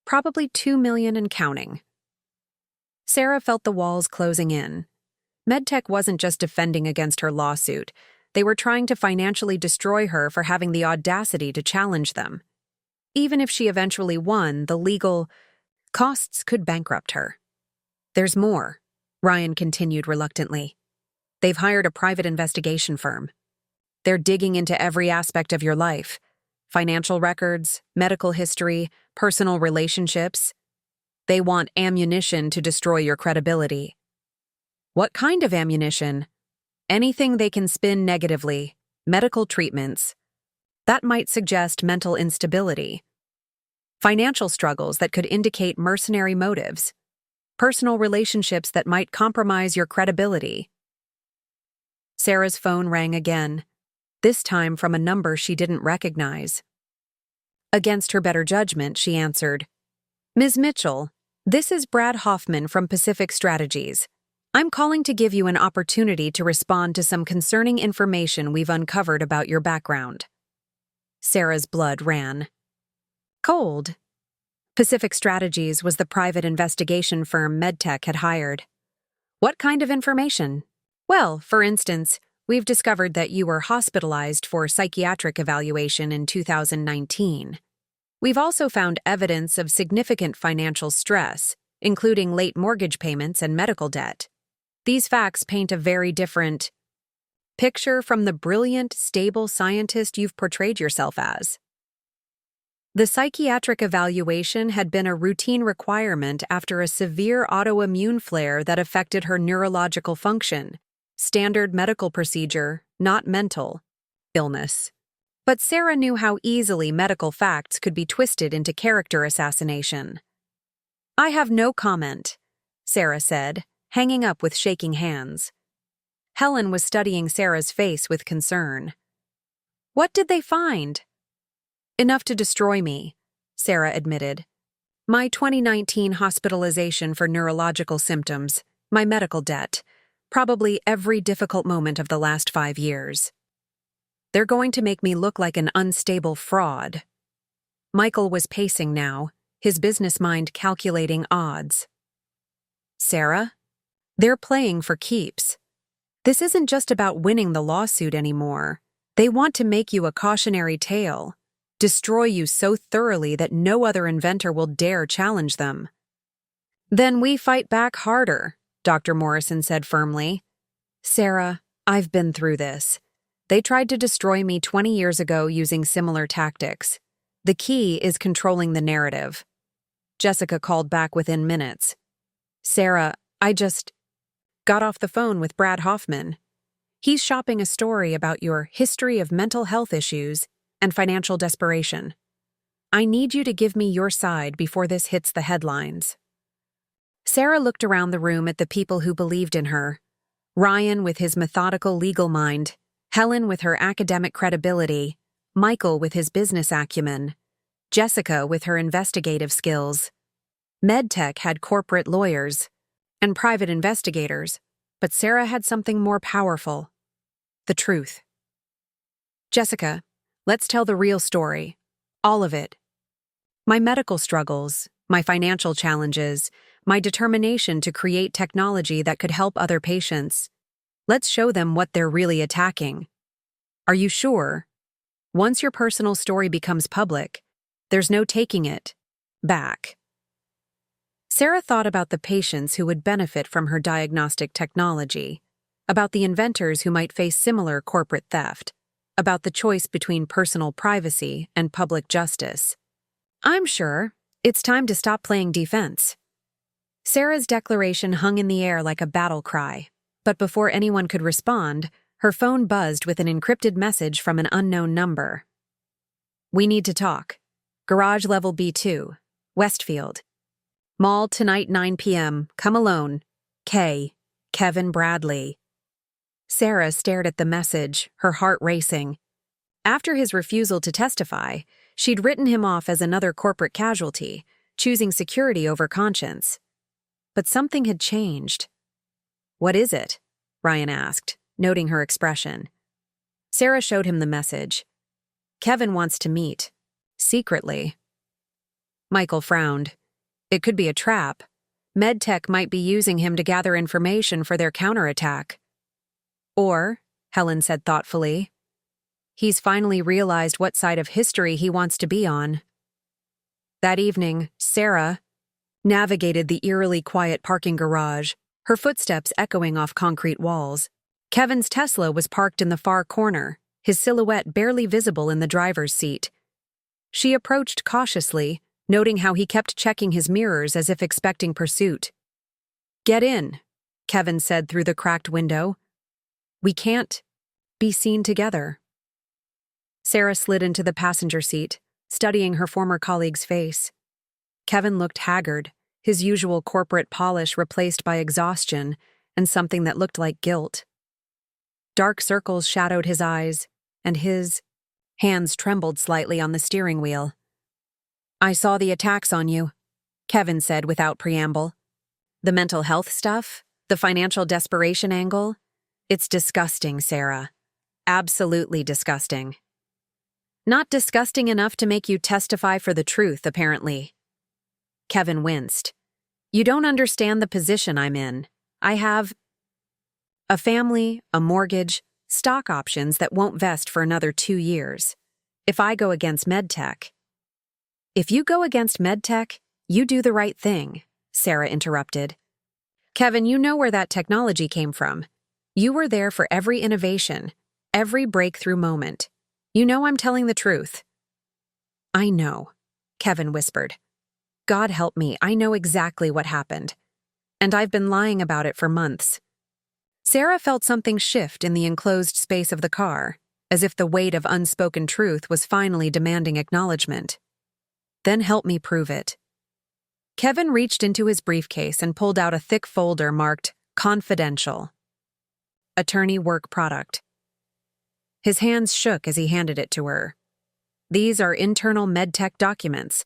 probably $2 million and counting. Sarah felt the walls closing in. MedTech wasn't just defending against her lawsuit. They were trying to financially destroy her for having the audacity to challenge them. Even if she eventually won, the legal costs could bankrupt her. There's more, Ryan continued reluctantly. They've hired a private investigation firm. They're digging into every aspect of your life: financial records, medical history, personal relationships. They want ammunition to destroy your credibility. What kind of ammunition? Anything they can spin negatively, medical treatments. That might suggest mental instability. Financial struggles that could indicate mercenary motives. Personal relationships that might compromise your credibility. Sarah's phone rang again, this time from a number she didn't recognize. Against her better judgment, she answered, Ms. Mitchell, this is Brad Hoffman from Pacific Strategies. I'm calling to give you an opportunity to respond to some concerning information we've uncovered about your background. Sarah's blood ran cold. Pacific Strategies was the private investigation firm MedTech had hired. What kind of information? Well, for instance, we've discovered that you were hospitalized for psychiatric evaluation in 2019. We've also found evidence of significant financial stress, including late mortgage payments and medical debt. These facts paint a very different picture from the brilliant, stable scientist you've portrayed yourself as. The psychiatric evaluation had been a routine requirement after a severe autoimmune flare that affected her neurological function. Standard medical procedure, not mental illness. But Sarah knew how easily medical facts could be twisted into character assassination. I have no comment, Sarah said, hanging up with shaking hands. Helen was studying Sarah's face with concern. What did they find? Enough to destroy me, Sarah admitted. My 2019 hospitalization for neurological symptoms, my medical debt, probably every difficult moment of the last 5 years. They're going to make me look like an unstable fraud. Michael was pacing now, his business mind calculating odds. Sarah? They're playing for keeps. This isn't just about winning the lawsuit anymore. They want to make you a cautionary tale, destroy you so thoroughly that no other inventor will dare challenge them. Then we fight back harder, Dr. Morrison said firmly. Sarah, I've been through this. They tried to destroy me 20 years ago using similar tactics. The key is controlling the narrative. Jessica called back within minutes. Sarah, I just got off the phone with Brad Hoffman. He's shopping a story about your history of mental health issues and financial desperation. I need you to give me your side before this hits the headlines. Sarah looked around the room at the people who believed in her. Ryan with his methodical legal mind, Helen with her academic credibility, Michael with his business acumen, Jessica with her investigative skills. MedTech had corporate lawyers and private investigators, but Sarah had something more powerful: the truth. Jessica, let's tell the real story. All of it. My medical struggles, my financial challenges, my determination to create technology that could help other patients. Let's show them what they're really attacking. Are you sure? Once your personal story becomes public, there's no taking it back. Sarah thought about the patients who would benefit from her diagnostic technology, about the inventors who might face similar corporate theft, about the choice between personal privacy and public justice. I'm sure it's time to stop playing defense. Sarah's declaration hung in the air like a battle cry, but before anyone could respond, her phone buzzed with an encrypted message from an unknown number. We need to talk. Garage level B2, Westfield. Mall tonight 9 p.m. Come alone. Kevin Bradley. Sarah stared at the message, her heart racing. After his refusal to testify, she'd written him off as another corporate casualty, choosing security over conscience. But something had changed. What is it? Ryan asked, noting her expression. Sarah showed him the message. Kevin wants to meet. Secretly. Michael frowned. It could be a trap. MedTech might be using him to gather information for their counterattack. Or, Helen said thoughtfully, he's finally realized what side of history he wants to be on. That evening, Sarah navigated the eerily quiet parking garage, her footsteps echoing off concrete walls. Kevin's Tesla was parked in the far corner, his silhouette barely visible in the driver's seat. She approached cautiously, noting how he kept checking his mirrors as if expecting pursuit. Get in, Kevin said through the cracked window. We can't be seen together. Sarah slid into the passenger seat, studying her former colleague's face. Kevin looked haggard, his usual corporate polish replaced by exhaustion and something that looked like guilt. Dark circles shadowed his eyes, and his hands trembled slightly on the steering wheel. I saw the attacks on you, Kevin said without preamble. The mental health stuff, the financial desperation angle. It's disgusting, Sarah. Absolutely disgusting. Not disgusting enough to make you testify for the truth, apparently. Kevin winced. You don't understand the position I'm in. I have a family, a mortgage, stock options that won't vest for another 2 years. If I go against MedTech. If you go against MedTech, you do the right thing, Sarah interrupted. Kevin, you know where that technology came from. You were there for every innovation, every breakthrough moment. You know I'm telling the truth. I know, Kevin whispered. God help me, I know exactly what happened. And I've been lying about it for months. Sarah felt something shift in the enclosed space of the car, as if the weight of unspoken truth was finally demanding acknowledgement. Then help me prove it. Kevin reached into his briefcase and pulled out a thick folder marked Confidential. Attorney work product. His hands shook as he handed it to her. These are internal MedTech documents.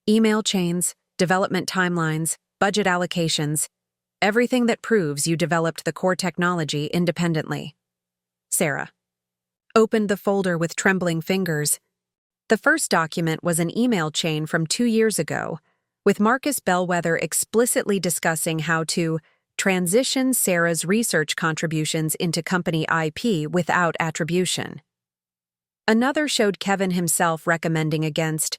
Email chains, development timelines, budget allocations, everything that proves you developed the core technology independently. Sarah opened the folder with trembling fingers. The first document was an email chain from 2 years ago, with Marcus Bellwether explicitly discussing how to transition Sarah's research contributions into company IP without attribution. Another showed Kevin himself recommending against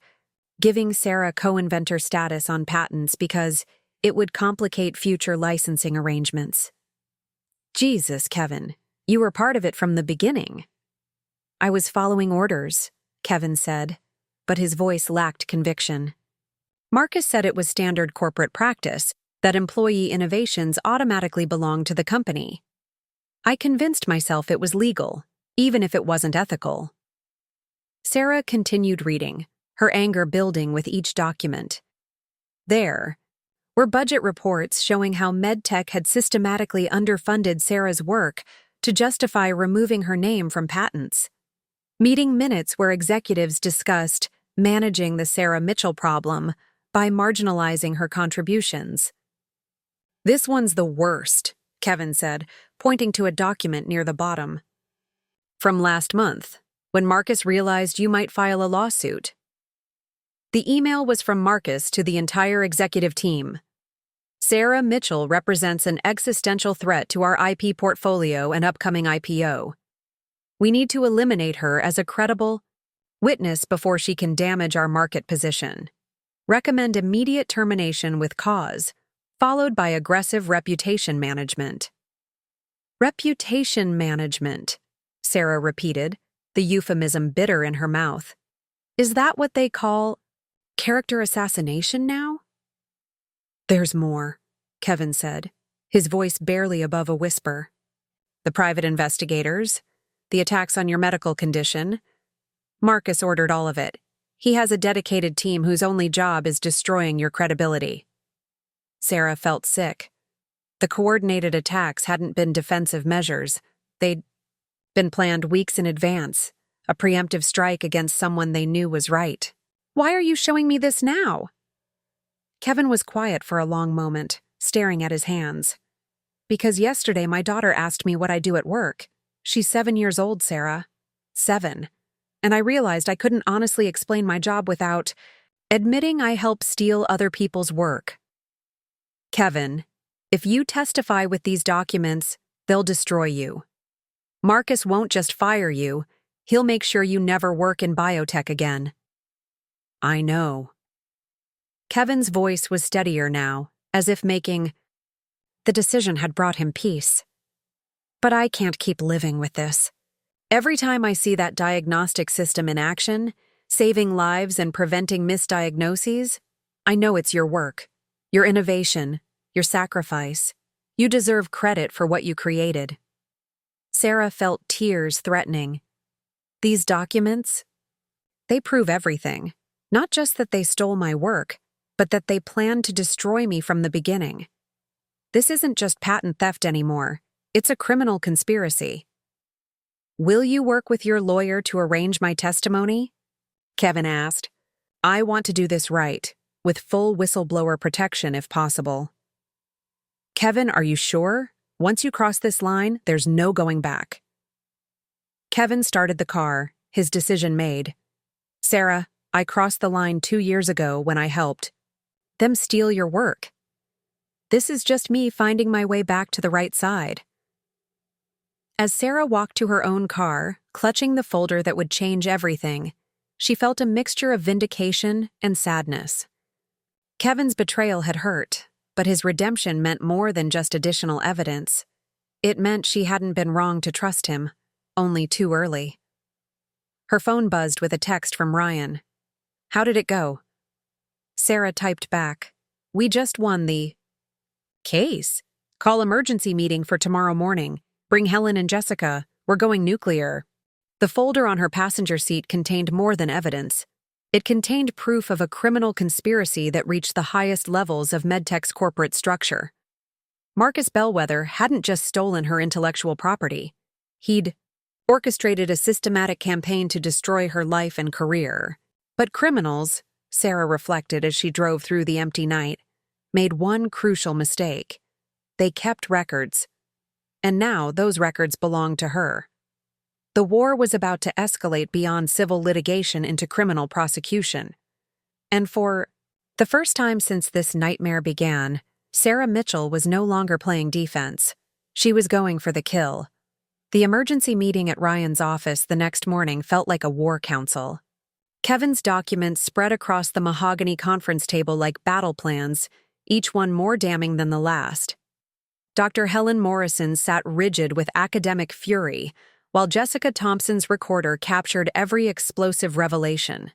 giving Sarah co-inventor status on patents because it would complicate future licensing arrangements. Jesus, Kevin, you were part of it from the beginning. I was following orders, Kevin said, but his voice lacked conviction. Marcus said it was standard corporate practice, that employee innovations automatically belonged to the company. I convinced myself it was legal, even if it wasn't ethical. Sarah continued reading, her anger building with each document. There were budget reports showing how MedTech had systematically underfunded Sarah's work to justify removing her name from patents. Meeting minutes where executives discussed managing the Sarah Mitchell problem by marginalizing her contributions. "This one's the worst," Kevin said, pointing to a document near the bottom. "From last month, when Marcus realized you might file a lawsuit." The email was from Marcus to the entire executive team. "Sarah Mitchell represents an existential threat to our IP portfolio and upcoming IPO. We need to eliminate her as a credible witness before she can damage our market position. Recommend immediate termination with cause, followed by aggressive reputation management." "Reputation management," Sarah repeated, the euphemism bitter in her mouth. "Is that what they call character assassination now?" "There's more," Kevin said, his voice barely above a whisper. "The private investigators, the attacks on your medical condition. Marcus ordered all of it. He has a dedicated team whose only job is destroying your credibility." Sarah felt sick. The coordinated attacks hadn't been defensive measures. They'd been planned weeks in advance, a preemptive strike against someone they knew was right. "Why are you showing me this now?" Kevin was quiet for a long moment, staring at his hands. "Because yesterday my daughter asked me what I do at work. She's 7 years old, Sarah. 7. And I realized I couldn't honestly explain my job without admitting I help steal other people's work." "Kevin, if you testify with these documents, they'll destroy you. Marcus won't just fire you, he'll make sure you never work in biotech again." "I know." Kevin's voice was steadier now, as if making the decision had brought him peace. "But I can't keep living with this. Every time I see that diagnostic system in action, saving lives and preventing misdiagnoses, I know it's your work, your innovation, your sacrifice. You deserve credit for what you created." Sarah felt tears threatening. "These documents, they prove everything. Not just that they stole my work, but that they planned to destroy me from the beginning. This isn't just patent theft anymore. It's a criminal conspiracy." "Will you work with your lawyer to arrange my testimony?" Kevin asked. "I want to do this right, with full whistleblower protection if possible." "Kevin, are you sure? Once you cross this line, there's no going back." Kevin started the car, his decision made. "Sarah, I crossed the line 2 years ago when I helped them steal your work. This is just me finding my way back to the right side." As Sarah walked to her own car, clutching the folder that would change everything, she felt a mixture of vindication and sadness. Kevin's betrayal had hurt, but his redemption meant more than just additional evidence. It meant she hadn't been wrong to trust him, only too early. Her phone buzzed with a text from Ryan. "How did it go?" Sarah typed back, "We just won the case. Call emergency meeting for tomorrow morning. Bring Helen and Jessica. We're going nuclear." The folder on her passenger seat contained more than evidence. It contained proof of a criminal conspiracy that reached the highest levels of MedTech's corporate structure. Marcus Bellwether hadn't just stolen her intellectual property. He'd orchestrated a systematic campaign to destroy her life and career. But criminals, Sarah reflected as she drove through the empty night, made one crucial mistake. They kept records. And now those records belonged to her. The war was about to escalate beyond civil litigation into criminal prosecution. And for the first time since this nightmare began, Sarah Mitchell was no longer playing defense. She was going for the kill. The emergency meeting at Ryan's office the next morning felt like a war council. Kevin's documents spread across the mahogany conference table like battle plans, each one more damning than the last. Dr. Helen Morrison sat rigid with academic fury, while Jessica Thompson's recorder captured every explosive revelation.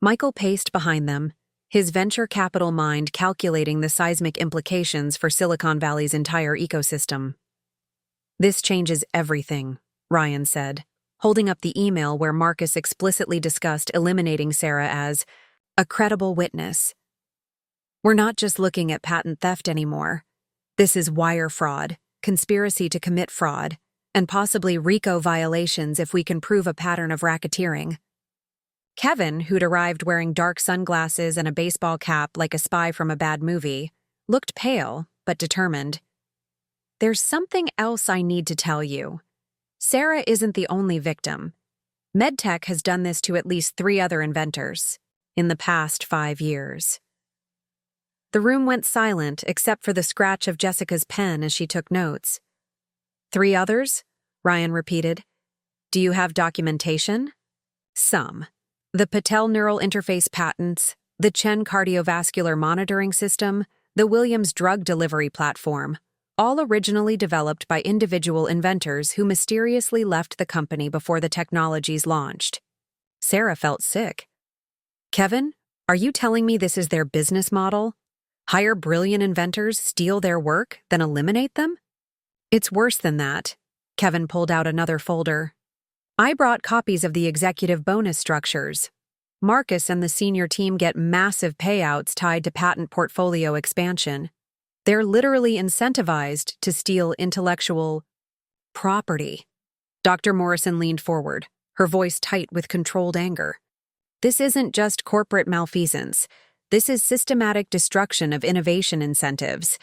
Michael paced behind them, his venture capital mind calculating the seismic implications for Silicon Valley's entire ecosystem. "This changes everything," Ryan said. holding up the email where Marcus explicitly discussed eliminating Sarah as a credible witness. We're not just looking at patent theft anymore. This is wire fraud, conspiracy to commit fraud, and possibly RICO violations if we can prove a pattern of racketeering. Kevin, who'd arrived wearing dark sunglasses and a baseball cap like a spy from a bad movie, looked pale but determined. There's something else I need to tell you. Sarah isn't the only victim. MedTech has done this to at least 3 other inventors in the past 5 years. The room went silent except for the scratch of Jessica's pen as she took notes. 3 others? Ryan repeated. Do you have documentation? Some. The Patel neural interface patents, the Chen cardiovascular monitoring system, the Williams drug delivery platform, all originally developed by individual inventors who mysteriously left the company before the technologies launched. Sarah felt sick. Kevin, are you telling me this is their business model? Hire brilliant inventors, steal their work, then eliminate them? It's worse than that. Kevin pulled out another folder. I brought copies of the executive bonus structures. Marcus and the senior team get massive payouts tied to patent portfolio expansion. They're literally incentivized to steal intellectual property. Dr. Morrison leaned forward, her voice tight with controlled anger. This isn't just corporate malfeasance. This is systematic destruction of innovation incentives.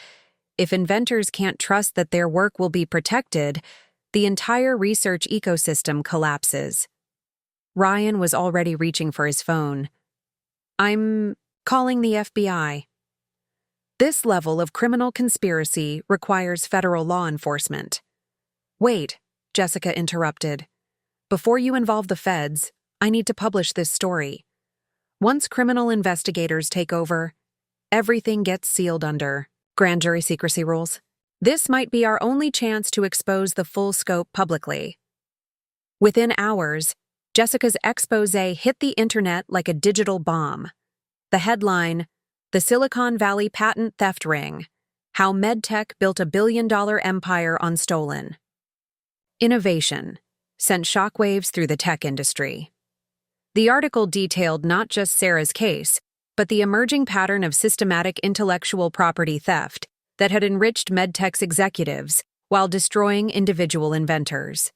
If inventors can't trust that their work will be protected, the entire research ecosystem collapses. Ryan was already reaching for his phone. I'm calling the FBI. This level of criminal conspiracy requires federal law enforcement. Wait, Jessica interrupted. Before you involve the feds, I need to publish this story. Once criminal investigators take over, everything gets sealed under grand jury secrecy rules. This might be our only chance to expose the full scope publicly. Within hours, Jessica's exposé hit the internet like a digital bomb. The headline, The Silicon Valley Patent Theft Ring, How MedTech Built a Billion-Dollar Empire on Stolen. Innovation sent shockwaves through the tech industry. The article detailed not just Sarah's case, but the emerging pattern of systematic intellectual property theft that had enriched MedTech's executives while destroying individual inventors.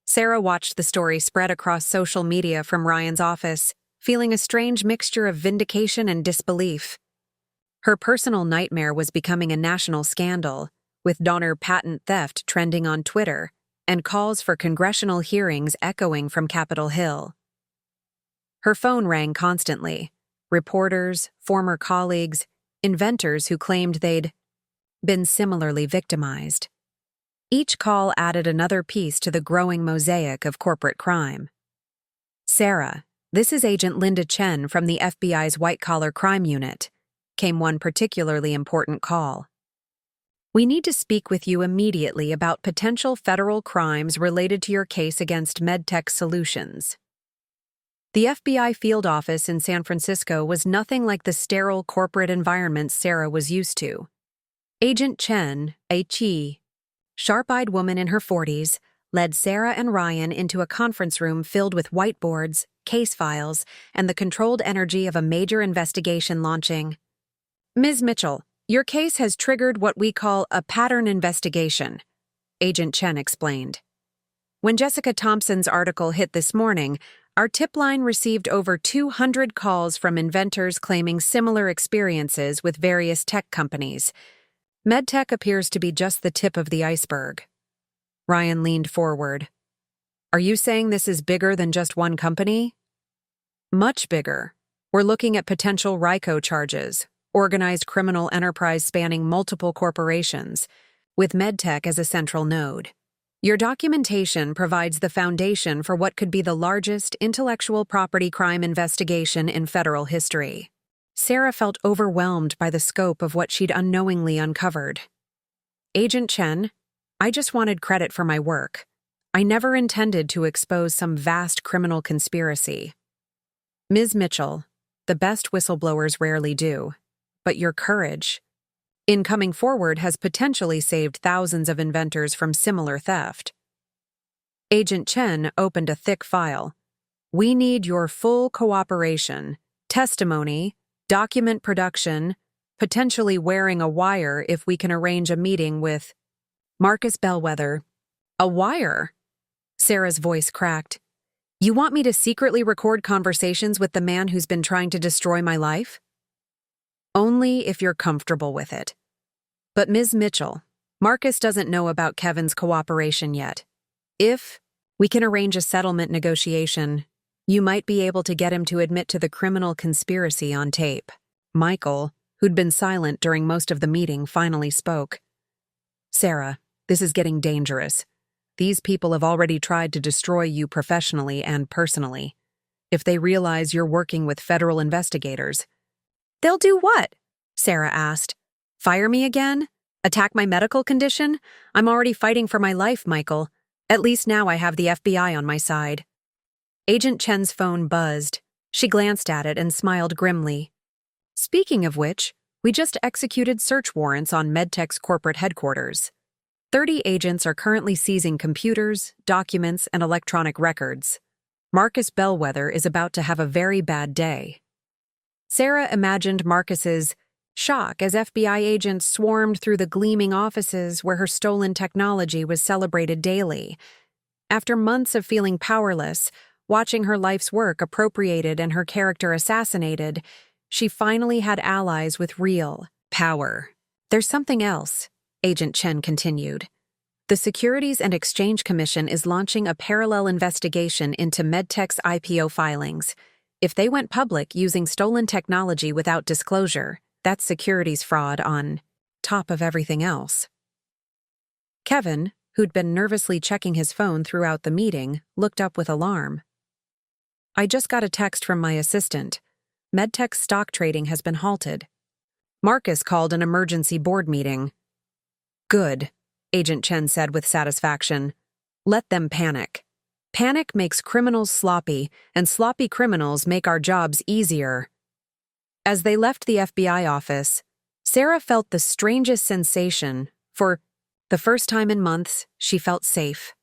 Sarah watched the story spread across social media from Ryan's office, feeling a strange mixture of vindication and disbelief. Her personal nightmare was becoming a national scandal, with Donner patent theft trending on Twitter and calls for congressional hearings echoing from Capitol Hill. Her phone rang constantly. Reporters, former colleagues, inventors who claimed they'd been similarly victimized. Each call added another piece to the growing mosaic of corporate crime. Sarah, this is Agent Linda Chen from the FBI's white-collar crime unit, came one particularly important call. We need to speak with you immediately about potential federal crimes related to your case against MedTech Solutions. The FBI field office in San Francisco was nothing like the sterile corporate environment Sarah was used to. Agent Chen, a sharp-eyed woman in her 40s, led Sarah and Ryan into a conference room filled with whiteboards, case files, and the controlled energy of a major investigation launching. Ms. Mitchell, your case has triggered what we call a pattern investigation, Agent Chen explained. When Jessica Thompson's article hit this morning, our tip line received over 200 calls from inventors claiming similar experiences with various tech companies. MedTech appears to be just the tip of the iceberg. Ryan leaned forward. Are you saying this is bigger than just one company? Much bigger. We're looking at potential RICO charges, organized criminal enterprise spanning multiple corporations, with MedTech as a central node. Your documentation provides the foundation for what could be the largest intellectual property crime investigation in federal history. Sarah felt overwhelmed by the scope of what she'd unknowingly uncovered. Agent Chen, I just wanted credit for my work. I never intended to expose some vast criminal conspiracy. Ms. Mitchell, the best whistleblowers rarely do, but your courage in coming forward has potentially saved thousands of inventors from similar theft. Agent Chen opened a thick file. "We need your full cooperation, testimony, document production, potentially wearing a wire if we can arrange a meeting with Marcus Bellwether." "A wire?" Sarah's voice cracked. "You want me to secretly record conversations with the man who's been trying to destroy my life?" "Only if you're comfortable with it. But Ms. Mitchell, Marcus doesn't know about Kevin's cooperation yet. If we can arrange a settlement negotiation, you might be able to get him to admit to the criminal conspiracy on tape." Michael, who'd been silent during most of the meeting, finally spoke. "Sarah, this is getting dangerous. These people have already tried to destroy you professionally and personally. If they realize you're working with federal investigators..." "They'll do what?" Sarah asked. "Fire me again? Attack my medical condition? I'm already fighting for my life, Michael. At least now I have the FBI on my side." Agent Chen's phone buzzed. She glanced at it and smiled grimly. "Speaking of which, we just executed search warrants on MedTech's corporate headquarters. 30 agents are currently seizing computers, documents, and electronic records. Marcus Bellwether is about to have a very bad day." Sarah imagined Marcus's shock as FBI agents swarmed through the gleaming offices where her stolen technology was celebrated daily. After months of feeling powerless, watching her life's work appropriated and her character assassinated, she finally had allies with real power. "There's something else," Agent Chen continued. "The Securities and Exchange Commission is launching a parallel investigation into MedTech's IPO filings. If they went public using stolen technology without disclosure, that's securities fraud on top of everything else." Kevin, who'd been nervously checking his phone throughout the meeting, looked up with alarm. "I just got a text from my assistant. MedTech's stock trading has been halted. Marcus called an emergency board meeting." "Good," Agent Chen said with satisfaction. "Let them panic. Panic makes criminals sloppy, and sloppy criminals make our jobs easier." As they left the FBI office, Sarah felt the strangest sensation. For the first time in months, she felt safe.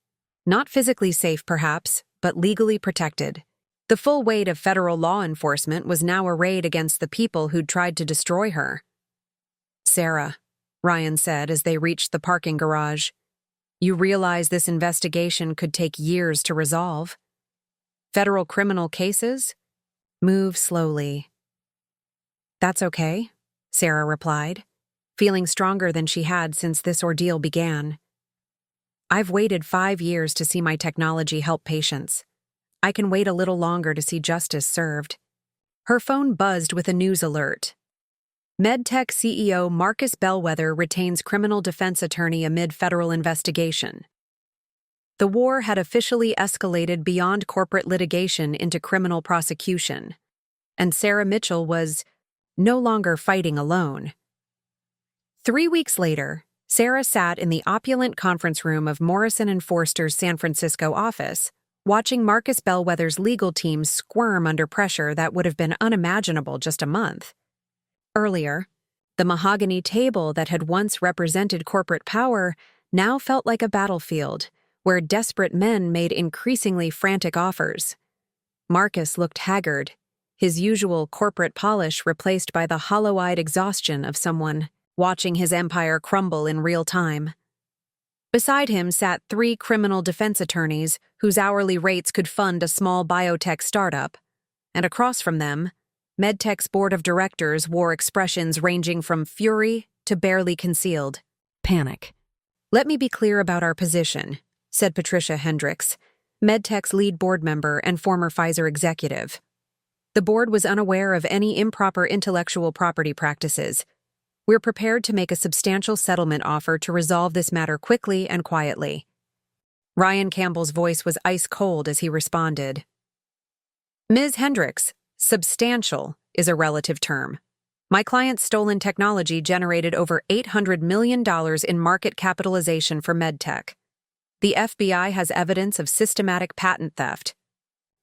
Not physically safe, perhaps, but legally protected. The full weight of federal law enforcement was now arrayed against the people who'd tried to destroy her. "Sarah," Ryan said as they reached the parking garage, "you realize this investigation could take years to resolve. Federal criminal cases? Move slowly." "That's okay," Sarah replied, feeling stronger than she had since this ordeal began. "I've waited 5 years to see my technology help patients. I can wait a little longer to see justice served." Her phone buzzed with a news alert. MedTech CEO Marcus Bellwether retains criminal defense attorney amid federal investigation. The war had officially escalated beyond corporate litigation into criminal prosecution, and Sarah Mitchell was no longer fighting alone. 3 weeks later, Sarah sat in the opulent conference room of Morrison & Foerster's San Francisco office, watching Marcus Bellwether's legal team squirm under pressure that would have been unimaginable just a month. Earlier, the mahogany table that had once represented corporate power now felt like a battlefield, where desperate men made increasingly frantic offers. Marcus looked haggard, his usual corporate polish replaced by the hollow-eyed exhaustion of someone watching his empire crumble in real time. Beside him sat 3 criminal defense attorneys whose hourly rates could fund a small biotech startup, and across from them, MedTech's board of directors wore expressions ranging from fury to barely concealed panic. "Let me be clear about our position," said Patricia Hendricks, MedTech's lead board member and former Pfizer executive. The board was unaware of any improper intellectual property practices. "We're prepared to make a substantial settlement offer to resolve this matter quickly and quietly." Ryan Campbell's voice was ice cold as he responded. "Ms. Hendricks, substantial is a relative term. My client's stolen technology generated over $800 million in market capitalization for MedTech. The FBI has evidence of systematic patent theft,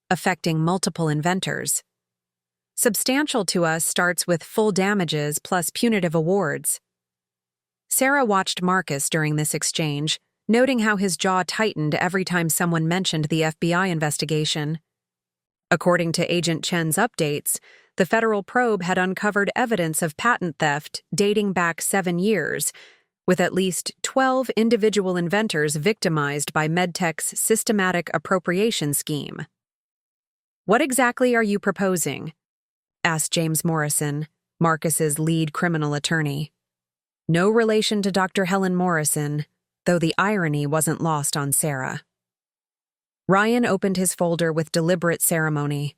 affecting multiple inventors. Substantial to us starts with full damages plus punitive awards." Sarah watched Marcus during this exchange, noting how his jaw tightened every time someone mentioned the FBI investigation. According to Agent Chen's updates, the federal probe had uncovered evidence of patent theft dating back 7 years, with at least 12 individual inventors victimized by MedTech's systematic appropriation scheme. "What exactly are you proposing?" asked James Morrison, Marcus's lead criminal attorney. No relation to Dr. Helen Morrison, though the irony wasn't lost on Sarah. Ryan opened his folder with deliberate ceremony.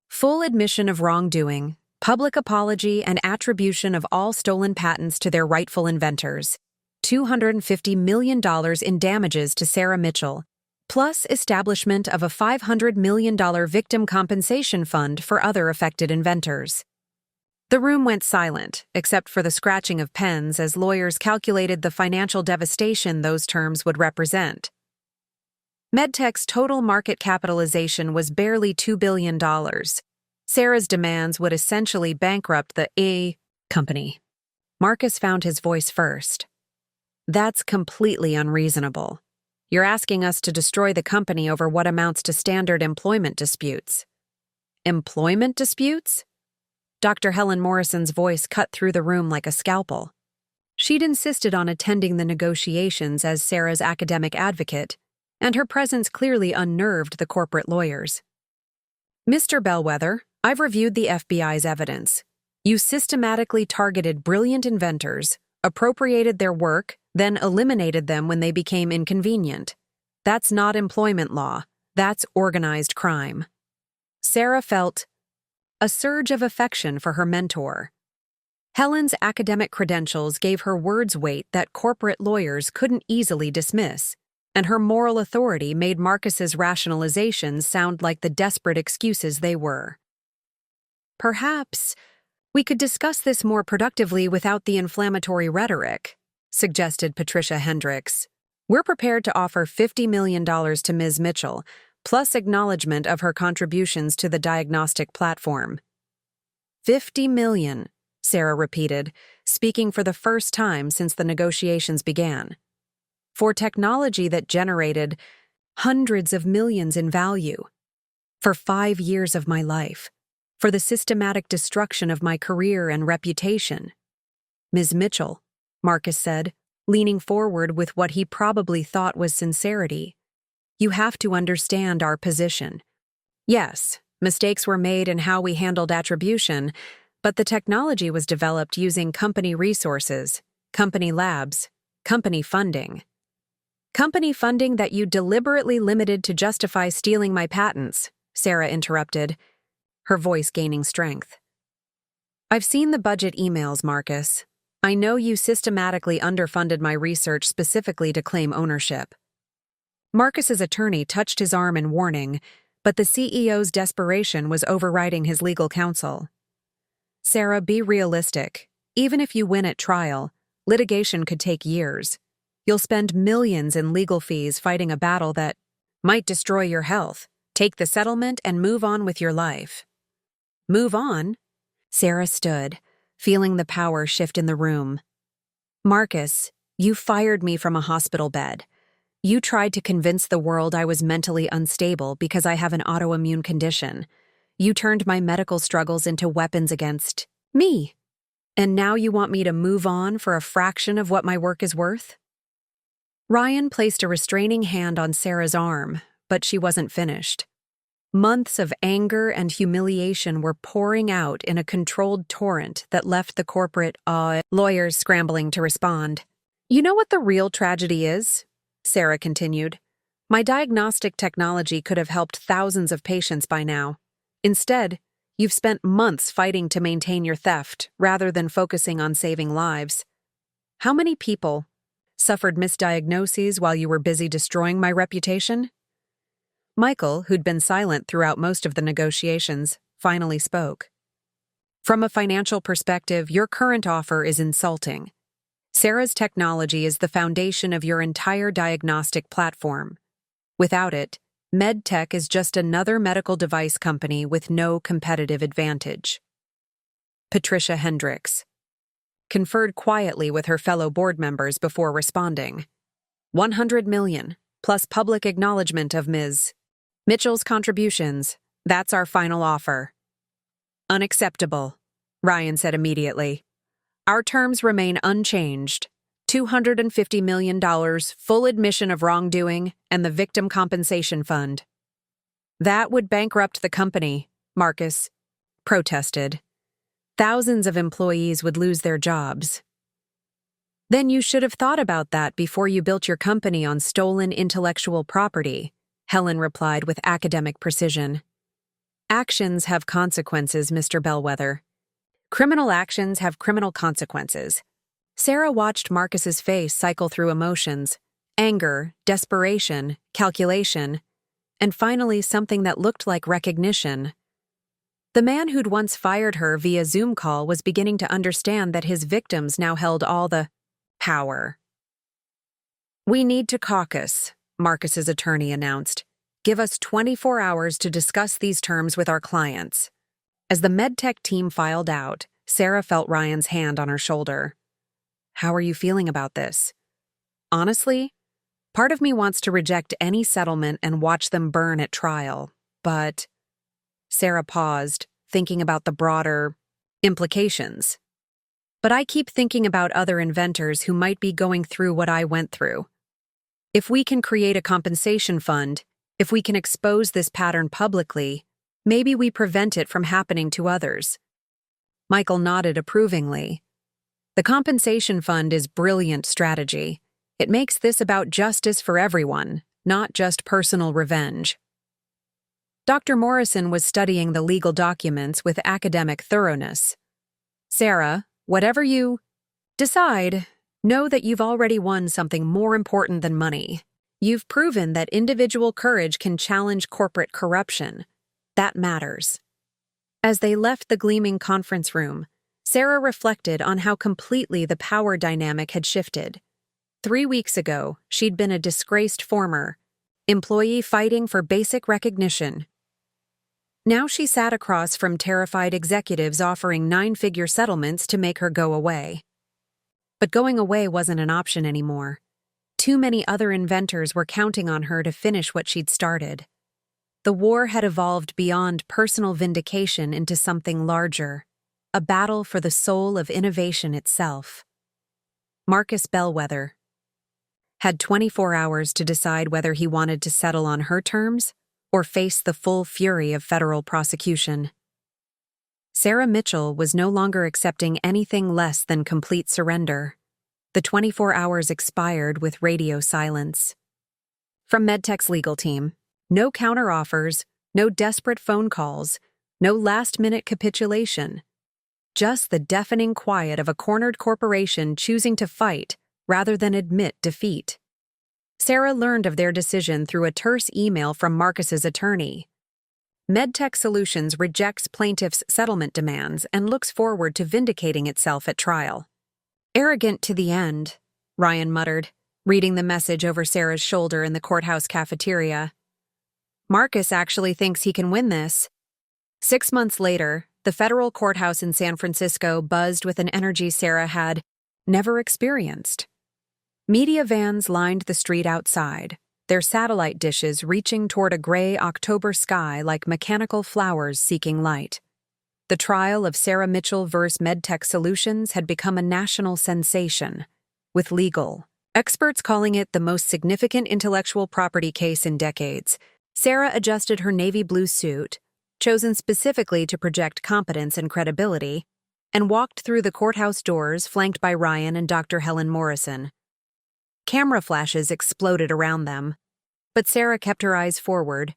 Full admission of wrongdoing, public apology, and attribution of all stolen patents to their rightful inventors. $250 million in damages to Sarah Mitchell, plus establishment of a $500 million victim compensation fund for other affected inventors. The room went silent, except for the scratching of pens as lawyers calculated the financial devastation those terms would represent. MedTech's total market capitalization was barely $2 billion. Sarah's demands would essentially bankrupt the A company. Marcus found his voice first. "That's completely unreasonable. You're asking us to destroy the company over what amounts to standard employment disputes." "Employment disputes?" Dr. Helen Morrison's voice cut through the room like a scalpel. She'd insisted on attending the negotiations as Sarah's academic advocate, and her presence clearly unnerved the corporate lawyers. "Mr. Bellwether, I've reviewed the FBI's evidence. You systematically targeted brilliant inventors, appropriated their work, then eliminated them when they became inconvenient. That's not employment law. That's organized crime." Sarah felt a surge of affection for her mentor. Helen's academic credentials gave her words weight that corporate lawyers couldn't easily dismiss, and her moral authority made Marcus's rationalizations sound like the desperate excuses they were. "Perhaps we could discuss this more productively without the inflammatory rhetoric," suggested Patricia Hendricks. "We're prepared to offer $50 million to Ms. Mitchell, plus acknowledgement of her contributions to the diagnostic platform." $50 million, Sarah repeated, speaking for the first time since the negotiations began. "For technology that generated hundreds of millions in value. For 5 years of my life. For the systematic destruction of my career and reputation." "Ms. Mitchell," Marcus said, leaning forward with what he probably thought was sincerity, "you have to understand our position. Yes, mistakes were made in how we handled attribution, but the technology was developed using company resources, company labs, company funding. Company funding that you deliberately limited to justify stealing my patents," Sarah interrupted, her voice gaining strength. "I've seen the budget emails, Marcus. I know you systematically underfunded my research specifically to claim ownership." Marcus's attorney touched his arm in warning, but the CEO's desperation was overriding his legal counsel. "Sarah, be realistic. Even if you win at trial, litigation could take years. You'll spend millions in legal fees fighting a battle that might destroy your health. Take the settlement and move on with your life." "Move on?" Sarah stood, feeling the power shift in the room. "Marcus, you fired me from a hospital bed. You tried to convince the world I was mentally unstable because I have an autoimmune condition. You turned my medical struggles into weapons against me. And now you want me to move on for a fraction of what my work is worth?" Ryan placed a restraining hand on Sarah's arm, but she wasn't finished. Months of anger and humiliation were pouring out in a controlled torrent that left the corporate lawyers scrambling to respond. "You know what the real tragedy is?" Sarah continued. "My diagnostic technology could have helped thousands of patients by now. Instead, you've spent months fighting to maintain your theft rather than focusing on saving lives. How many people suffered misdiagnoses while you were busy destroying my reputation?" Michael, who'd been silent throughout most of the negotiations, finally spoke. "From a financial perspective, your current offer is insulting. Sarah's technology is the foundation of your entire diagnostic platform. Without it, MedTech is just another medical device company with no competitive advantage." Patricia Hendricks conferred quietly with her fellow board members before responding. $100 million, plus public acknowledgement of Ms. Mitchell's contributions. That's our final offer. Unacceptable, Ryan said immediately. Our terms remain unchanged. $250 million, full admission of wrongdoing, and the victim compensation fund. That would bankrupt the company, Marcus protested. Thousands of employees would lose their jobs. Then you should have thought about that before you built your company on stolen intellectual property, Helen replied with academic precision. Actions have consequences, Mr. Bellwether. Criminal actions have criminal consequences. Sarah watched Marcus's face cycle through emotions: anger, desperation, calculation, and finally something that looked like recognition. The man who'd once fired her via Zoom call was beginning to understand that his victims now held all the power. We need to caucus, Marcus's attorney announced. Give us 24 hours to discuss these terms with our clients. As the MedTech team filed out, Sarah felt Ryan's hand on her shoulder. How are you feeling about this? Honestly, part of me wants to reject any settlement and watch them burn at trial, but... Sarah paused, thinking about the broader implications. But I keep thinking about other inventors who might be going through what I went through. If we can create a compensation fund, if we can expose this pattern publicly, maybe we prevent it from happening to others. Michael nodded approvingly. The compensation fund is brilliant strategy. It makes this about justice for everyone, not just personal revenge. Dr. Morrison was studying the legal documents with academic thoroughness. Sarah, whatever you decide, know that you've already won something more important than money. You've proven that individual courage can challenge corporate corruption. That matters. As they left the gleaming conference room, Sarah reflected on how completely the power dynamic had shifted. 3 weeks ago, she'd been a disgraced former employee fighting for basic recognition. Now she sat across from terrified executives offering 9-figure settlements to make her go away. But going away wasn't an option anymore. Too many other inventors were counting on her to finish what she'd started. The war had evolved beyond personal vindication into something larger, a battle for the soul of innovation itself. Marcus Bellwether had 24 hours to decide whether he wanted to settle on her terms or face the full fury of federal prosecution. Sarah Mitchell was no longer accepting anything less than complete surrender. The 24 hours expired with radio silence. From MedTech's legal team, no counteroffers, no desperate phone calls, no last-minute capitulation. Just the deafening quiet of a cornered corporation choosing to fight rather than admit defeat. Sarah learned of their decision through a terse email from Marcus's attorney. MedTech Solutions rejects plaintiff's settlement demands and looks forward to vindicating itself at trial. Arrogant to the end, Ryan muttered, reading the message over Sarah's shoulder in the courthouse cafeteria. Marcus actually thinks he can win this. 6 months later, the federal courthouse in San Francisco buzzed with an energy Sarah had never experienced. Media vans lined the street outside, their satellite dishes reaching toward a gray October sky like mechanical flowers seeking light. The trial of Sarah Mitchell vs. MedTech Solutions had become a national sensation, with legal experts calling it the most significant intellectual property case in decades. Sarah adjusted her navy blue suit, chosen specifically to project competence and credibility, and walked through the courthouse doors flanked by Ryan and Dr. Helen Morrison. Camera flashes exploded around them, but Sarah kept her eyes forward,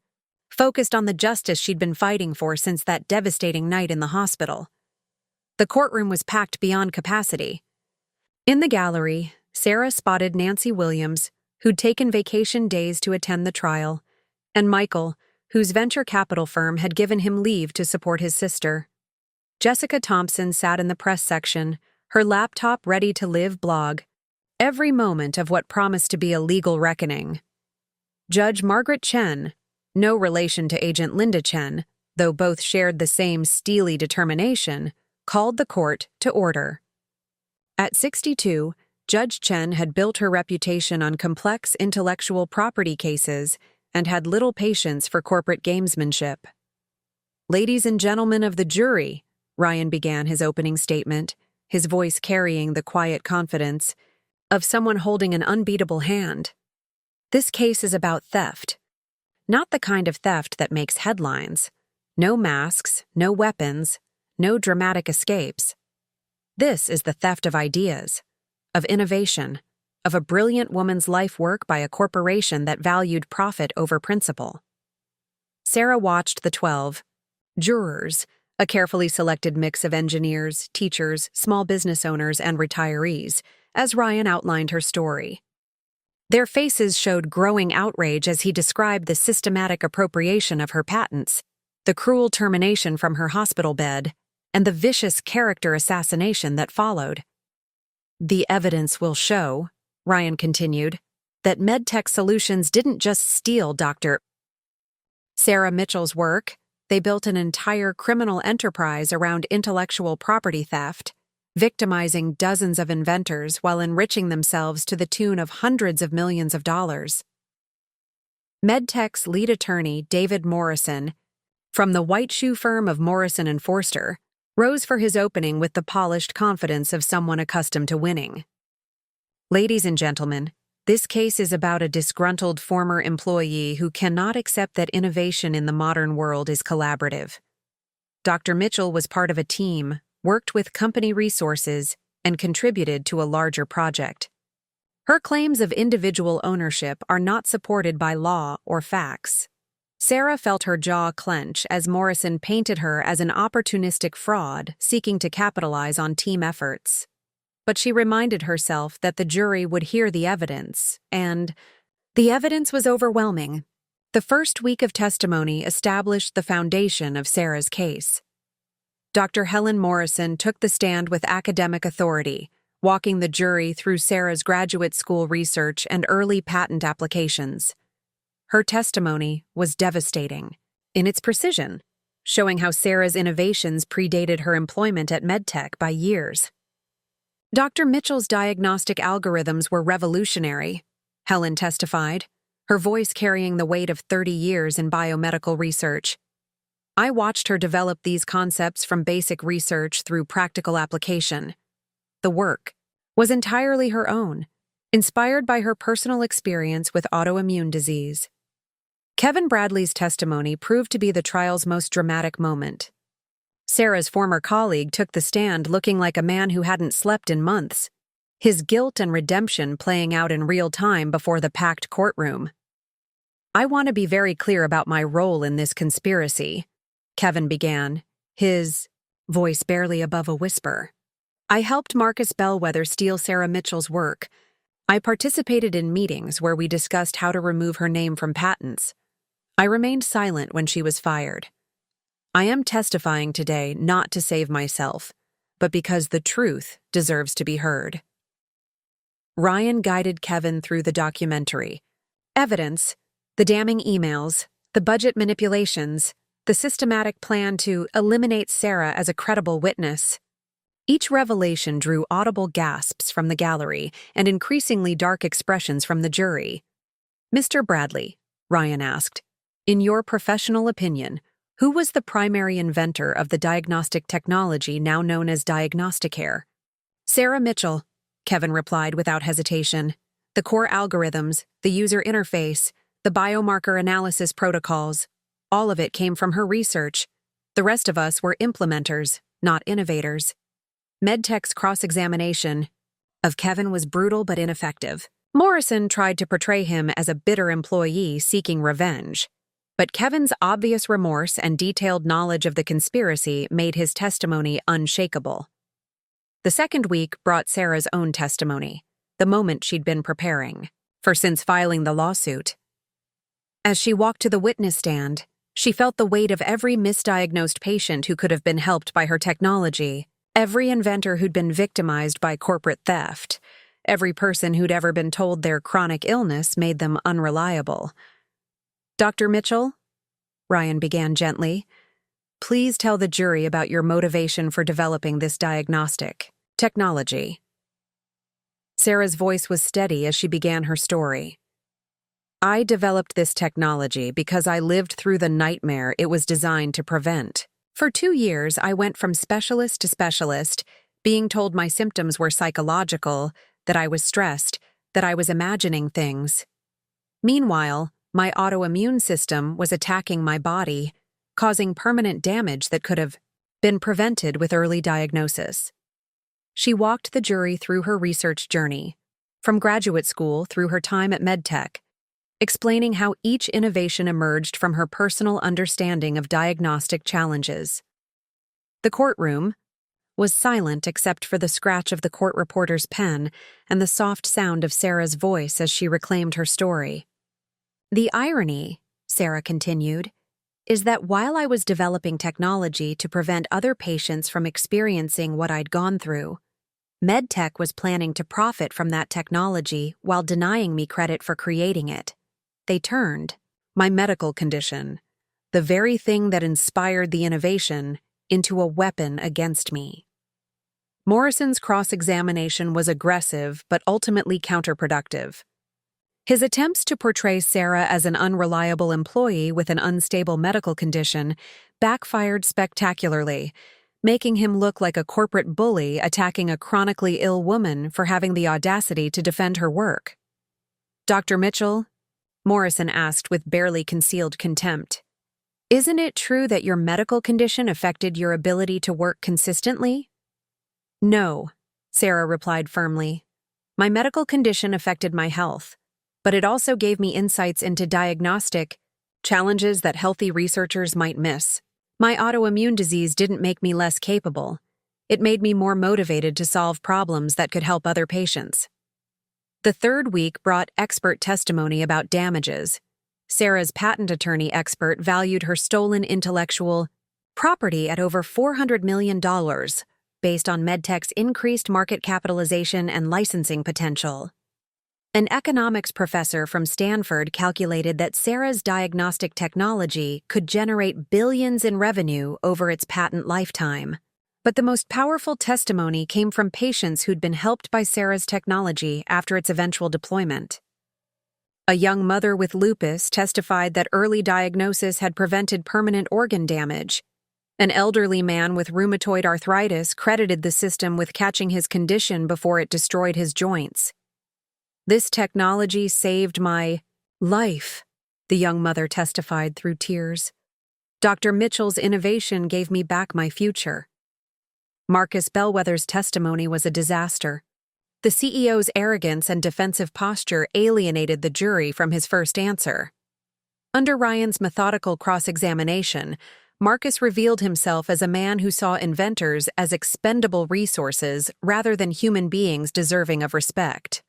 focused on the justice she'd been fighting for since that devastating night in the hospital. The courtroom was packed beyond capacity. In the gallery, Sarah spotted Nancy Williams, who'd taken vacation days to attend the trial, and Michael, whose venture capital firm had given him leave to support his sister. Jessica Thompson sat in the press section, her laptop ready to live blog every moment of what promised to be a legal reckoning. Judge Margaret Chen, no relation to Agent Linda Chen, though both shared the same steely determination, called the court to order. At 62, Judge Chen had built her reputation on complex intellectual property cases and had little patience for corporate gamesmanship. "Ladies and gentlemen of the jury," Ryan began his opening statement, his voice carrying the quiet confidence of someone holding an unbeatable hand. "This case is about theft. Not the kind of theft that makes headlines. No masks, no weapons, no dramatic escapes. This is the theft of ideas, of innovation, of a brilliant woman's life work by a corporation that valued profit over principle." Sarah watched the 12 jurors, a carefully selected mix of engineers, teachers, small business owners, and retirees, as Ryan outlined her story. Their faces showed growing outrage as he described the systematic appropriation of her patents, the cruel termination from her hospital bed, and the vicious character assassination that followed. "The evidence will show," Ryan continued, "that MedTech Solutions didn't just steal Dr. Sarah Mitchell's work. They built an entire criminal enterprise around intellectual property theft, victimizing dozens of inventors while enriching themselves to the tune of hundreds of millions of dollars." MedTech's lead attorney, David Morrison, from the white shoe firm of Morrison and Forster, rose for his opening with the polished confidence of someone accustomed to winning. "Ladies and gentlemen, this case is about a disgruntled former employee who cannot accept that innovation in the modern world is collaborative. Dr. Mitchell was part of a team, worked with company resources, and contributed to a larger project. Her claims of individual ownership are not supported by law or facts." Sarah felt her jaw clench as Morrison painted her as an opportunistic fraud seeking to capitalize on team efforts. But she reminded herself that the jury would hear the evidence, and the evidence was overwhelming. The first week of testimony established the foundation of Sarah's case. Dr. Helen Morrison took the stand with academic authority, walking the jury through Sarah's graduate school research and early patent applications. Her testimony was devastating in its precision, showing how Sarah's innovations predated her employment at MedTech by years. Dr. Mitchell's diagnostic algorithms were revolutionary, Helen testified, her voice carrying the weight of 30 years in biomedical research. "I watched her develop these concepts from basic research through practical application. The work was entirely her own, inspired by her personal experience with autoimmune disease." Kevin Bradley's testimony proved to be the trial's most dramatic moment. Sarah's former colleague took the stand looking like a man who hadn't slept in months, his guilt and redemption playing out in real time before the packed courtroom. "I want to be very clear about my role in this conspiracy," Kevin began, his voice barely above a whisper. "I helped Marcus Bellwether steal Sarah Mitchell's work. I participated in meetings where we discussed how to remove her name from patents. I remained silent when she was fired. I am testifying today not to save myself, but because the truth deserves to be heard." Ryan guided Kevin through the documentary. Evidence, the damning emails, the budget manipulations, the systematic plan to eliminate Sarah as a credible witness. Each revelation drew audible gasps from the gallery and increasingly dark expressions from the jury. "Mr. Bradley," Ryan asked, "in your professional opinion, who was the primary inventor of the diagnostic technology now known as diagnosticare?" "Sarah Mitchell," Kevin replied without hesitation. "The core algorithms, the user interface, the biomarker analysis protocols, all of it came from her research. The rest of us were implementers, not innovators." MedTech's cross-examination of Kevin was brutal but ineffective. Morrison tried to portray him as a bitter employee seeking revenge, but Kevin's obvious remorse and detailed knowledge of the conspiracy made his testimony unshakable. The second week brought Sarah's own testimony, the moment she'd been preparing for since filing the lawsuit. As she walked to the witness stand, she felt the weight of every misdiagnosed patient who could have been helped by her technology, every inventor who'd been victimized by corporate theft, every person who'd ever been told their chronic illness made them unreliable. "Dr. Mitchell," Ryan began gently, "please tell the jury about your motivation for developing this diagnostic technology." Sarah's voice was steady as she began her story. I developed this technology because I lived through the nightmare it was designed to prevent. For 2 years, I went from specialist to specialist, being told my symptoms were psychological, that I was stressed, that I was imagining things. Meanwhile, my autoimmune system was attacking my body, causing permanent damage that could have been prevented with early diagnosis. She walked the jury through her research journey, from graduate school through her time at MedTech, explaining how each innovation emerged from her personal understanding of diagnostic challenges. The courtroom was silent except for the scratch of the court reporter's pen and the soft sound of Sarah's voice as she reclaimed her story. The irony, Sarah continued, is that while I was developing technology to prevent other patients from experiencing what I'd gone through, MedTech was planning to profit from that technology while denying me credit for creating it. They turned my medical condition, the very thing that inspired the innovation, into a weapon against me. Morrison's cross-examination was aggressive but ultimately counterproductive. His attempts to portray Sarah as an unreliable employee with an unstable medical condition backfired spectacularly, making him look like a corporate bully attacking a chronically ill woman for having the audacity to defend her work. Dr. Mitchell, Morrison asked with barely concealed contempt, isn't it true that your medical condition affected your ability to work consistently? No, Sarah replied firmly. My medical condition affected my health, but it also gave me insights into diagnostic challenges that healthy researchers might miss. My autoimmune disease didn't make me less capable. It made me more motivated to solve problems that could help other patients. The third week brought expert testimony about damages. Sarah's patent attorney expert valued her stolen intellectual property at over $400 million, based on MedTech's increased market capitalization and licensing potential. An economics professor from Stanford calculated that Sarah's diagnostic technology could generate billions in revenue over its patent lifetime. But the most powerful testimony came from patients who'd been helped by Sarah's technology after its eventual deployment. A young mother with lupus testified that early diagnosis had prevented permanent organ damage. An elderly man with rheumatoid arthritis credited the system with catching his condition before it destroyed his joints. This technology saved my life, the young mother testified through tears. Dr. Mitchell's innovation gave me back my future. Marcus Bellwether's testimony was a disaster. The CEO's arrogance and defensive posture alienated the jury from his first answer. Under Ryan's methodical cross-examination, Marcus revealed himself as a man who saw inventors as expendable resources rather than human beings deserving of respect.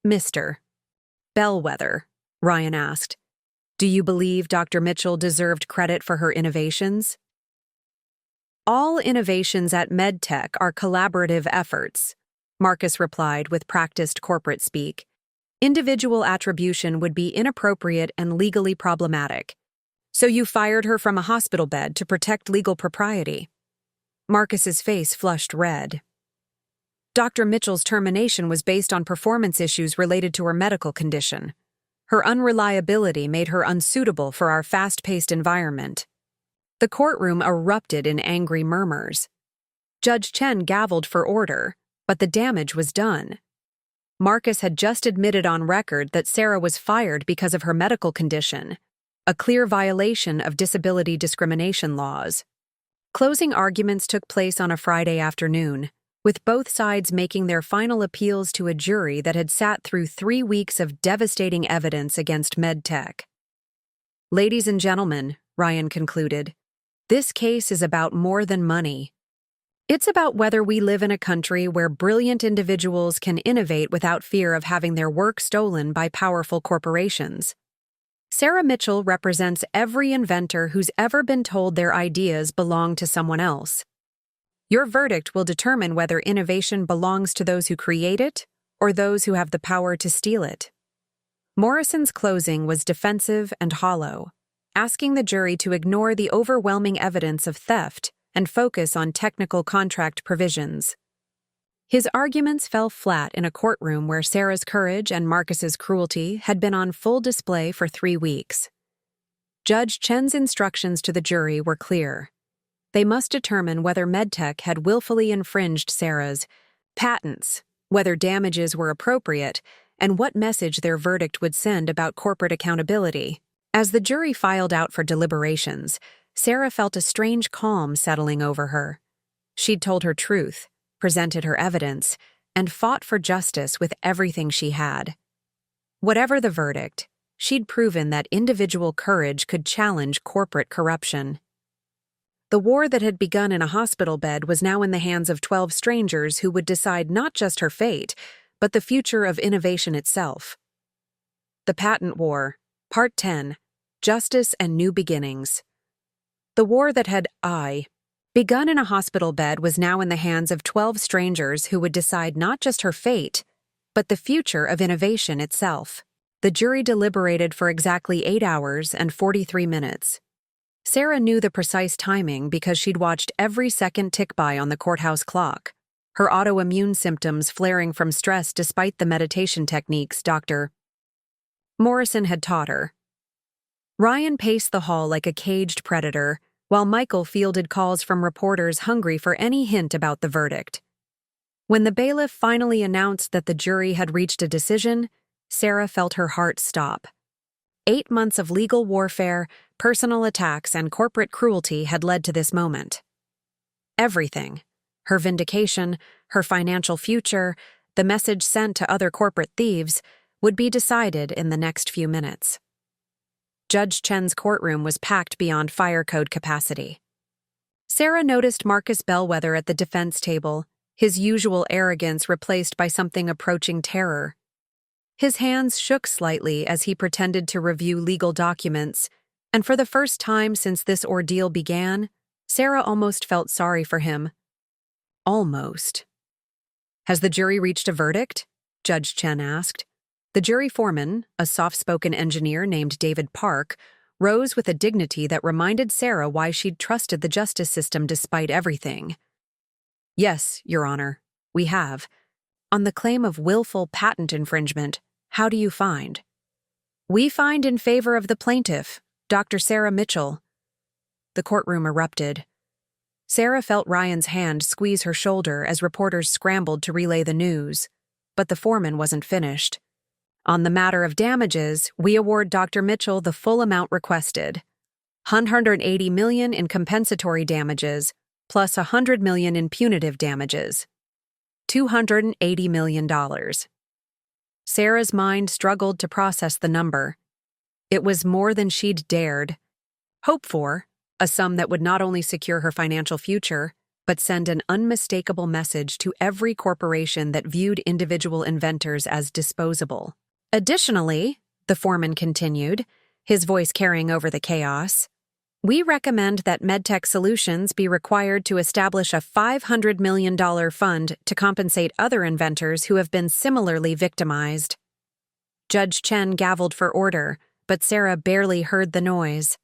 Mr. Bellwether, Ryan asked, do you believe Dr. Mitchell deserved credit for her innovations? All innovations at MedTech are collaborative efforts, Marcus replied with practiced corporate speak. Individual attribution would be inappropriate and legally problematic. So you fired her from a hospital bed to protect legal propriety. Marcus's face flushed red. Dr. Mitchell's termination was based on performance issues related to her medical condition. Her unreliability made her unsuitable for our fast-paced environment. The courtroom erupted in angry murmurs. Judge Chen gavelled for order, but the damage was done. Marcus had just admitted on record that Sarah was fired because of her medical condition, a clear violation of disability discrimination laws. Closing arguments took place on a Friday afternoon, with both sides making their final appeals to a jury that had sat through 3 weeks of devastating evidence against MedTech. Ladies and gentlemen, Ryan concluded, this case is about more than money. It's about whether we live in a country where brilliant individuals can innovate without fear of having their work stolen by powerful corporations. Sarah Mitchell represents every inventor who's ever been told their ideas belong to someone else. Your verdict will determine whether innovation belongs to those who create it or those who have the power to steal it. Morrison's closing was defensive and hollow, asking the jury to ignore the overwhelming evidence of theft and focus on technical contract provisions. His arguments fell flat in a courtroom where Sarah's courage and Marcus's cruelty had been on full display for 3 weeks. Judge Chen's instructions to the jury were clear. They must determine whether MedTech had willfully infringed Sarah's patents, whether damages were appropriate, and what message their verdict would send about corporate accountability. As the jury filed out for deliberations, Sarah felt a strange calm settling over her. She'd told her truth, presented her evidence, and fought for justice with everything she had. Whatever the verdict, she'd proven that individual courage could challenge corporate corruption. The war that had begun in a hospital bed was now in the hands of 12 strangers who would decide not just her fate, but the future of innovation itself. The Patent War, Part 10, Justice and New Beginnings. The war that had begun in a hospital bed was now in the hands of 12 strangers who would decide not just her fate, but the future of innovation itself. The jury deliberated for exactly 8 hours and 43 minutes. Sarah knew the precise timing because she'd watched every second tick by on the courthouse clock, her autoimmune symptoms flaring from stress despite the meditation techniques Dr. Morrison had taught her. Ryan paced the hall like a caged predator, while Michael fielded calls from reporters hungry for any hint about the verdict. When the bailiff finally announced that the jury had reached a decision, Sarah felt her heart stop. 8 months of legal warfare, personal attacks, and corporate cruelty had led to this moment. Everything, her vindication, her financial future, the message sent to other corporate thieves, would be decided in the next few minutes. Judge Chen's courtroom was packed beyond fire code capacity. Sarah noticed Marcus Bellwether at the defense table, his usual arrogance replaced by something approaching terror. His hands shook slightly as he pretended to review legal documents, and for the first time since this ordeal began, Sarah almost felt sorry for him. Almost. "Has the jury reached a verdict?" Judge Chen asked. The jury foreman, a soft-spoken engineer named David Park, rose with a dignity that reminded Sarah why she'd trusted the justice system despite everything. "Yes, Your Honor, we have. On the claim of willful patent infringement, how do you find?" "We find in favor of the plaintiff, Dr. Sarah Mitchell." The courtroom erupted. Sarah felt Ryan's hand squeeze her shoulder as reporters scrambled to relay the news, but the foreman wasn't finished. "On the matter of damages, we award Dr. Mitchell the full amount requested. $180 million in compensatory damages, plus $100 million in punitive damages. $280 million. Sarah's mind struggled to process the number. It was more than she'd dared hope for, a sum that would not only secure her financial future, but send an unmistakable message to every corporation that viewed individual inventors as disposable. Additionally, the foreman continued, his voice carrying over the chaos, we recommend that MedTech Solutions be required to establish a $500 million fund to compensate other inventors who have been similarly victimized. Judge Chen gavelled for order, but Sarah barely heard the noise.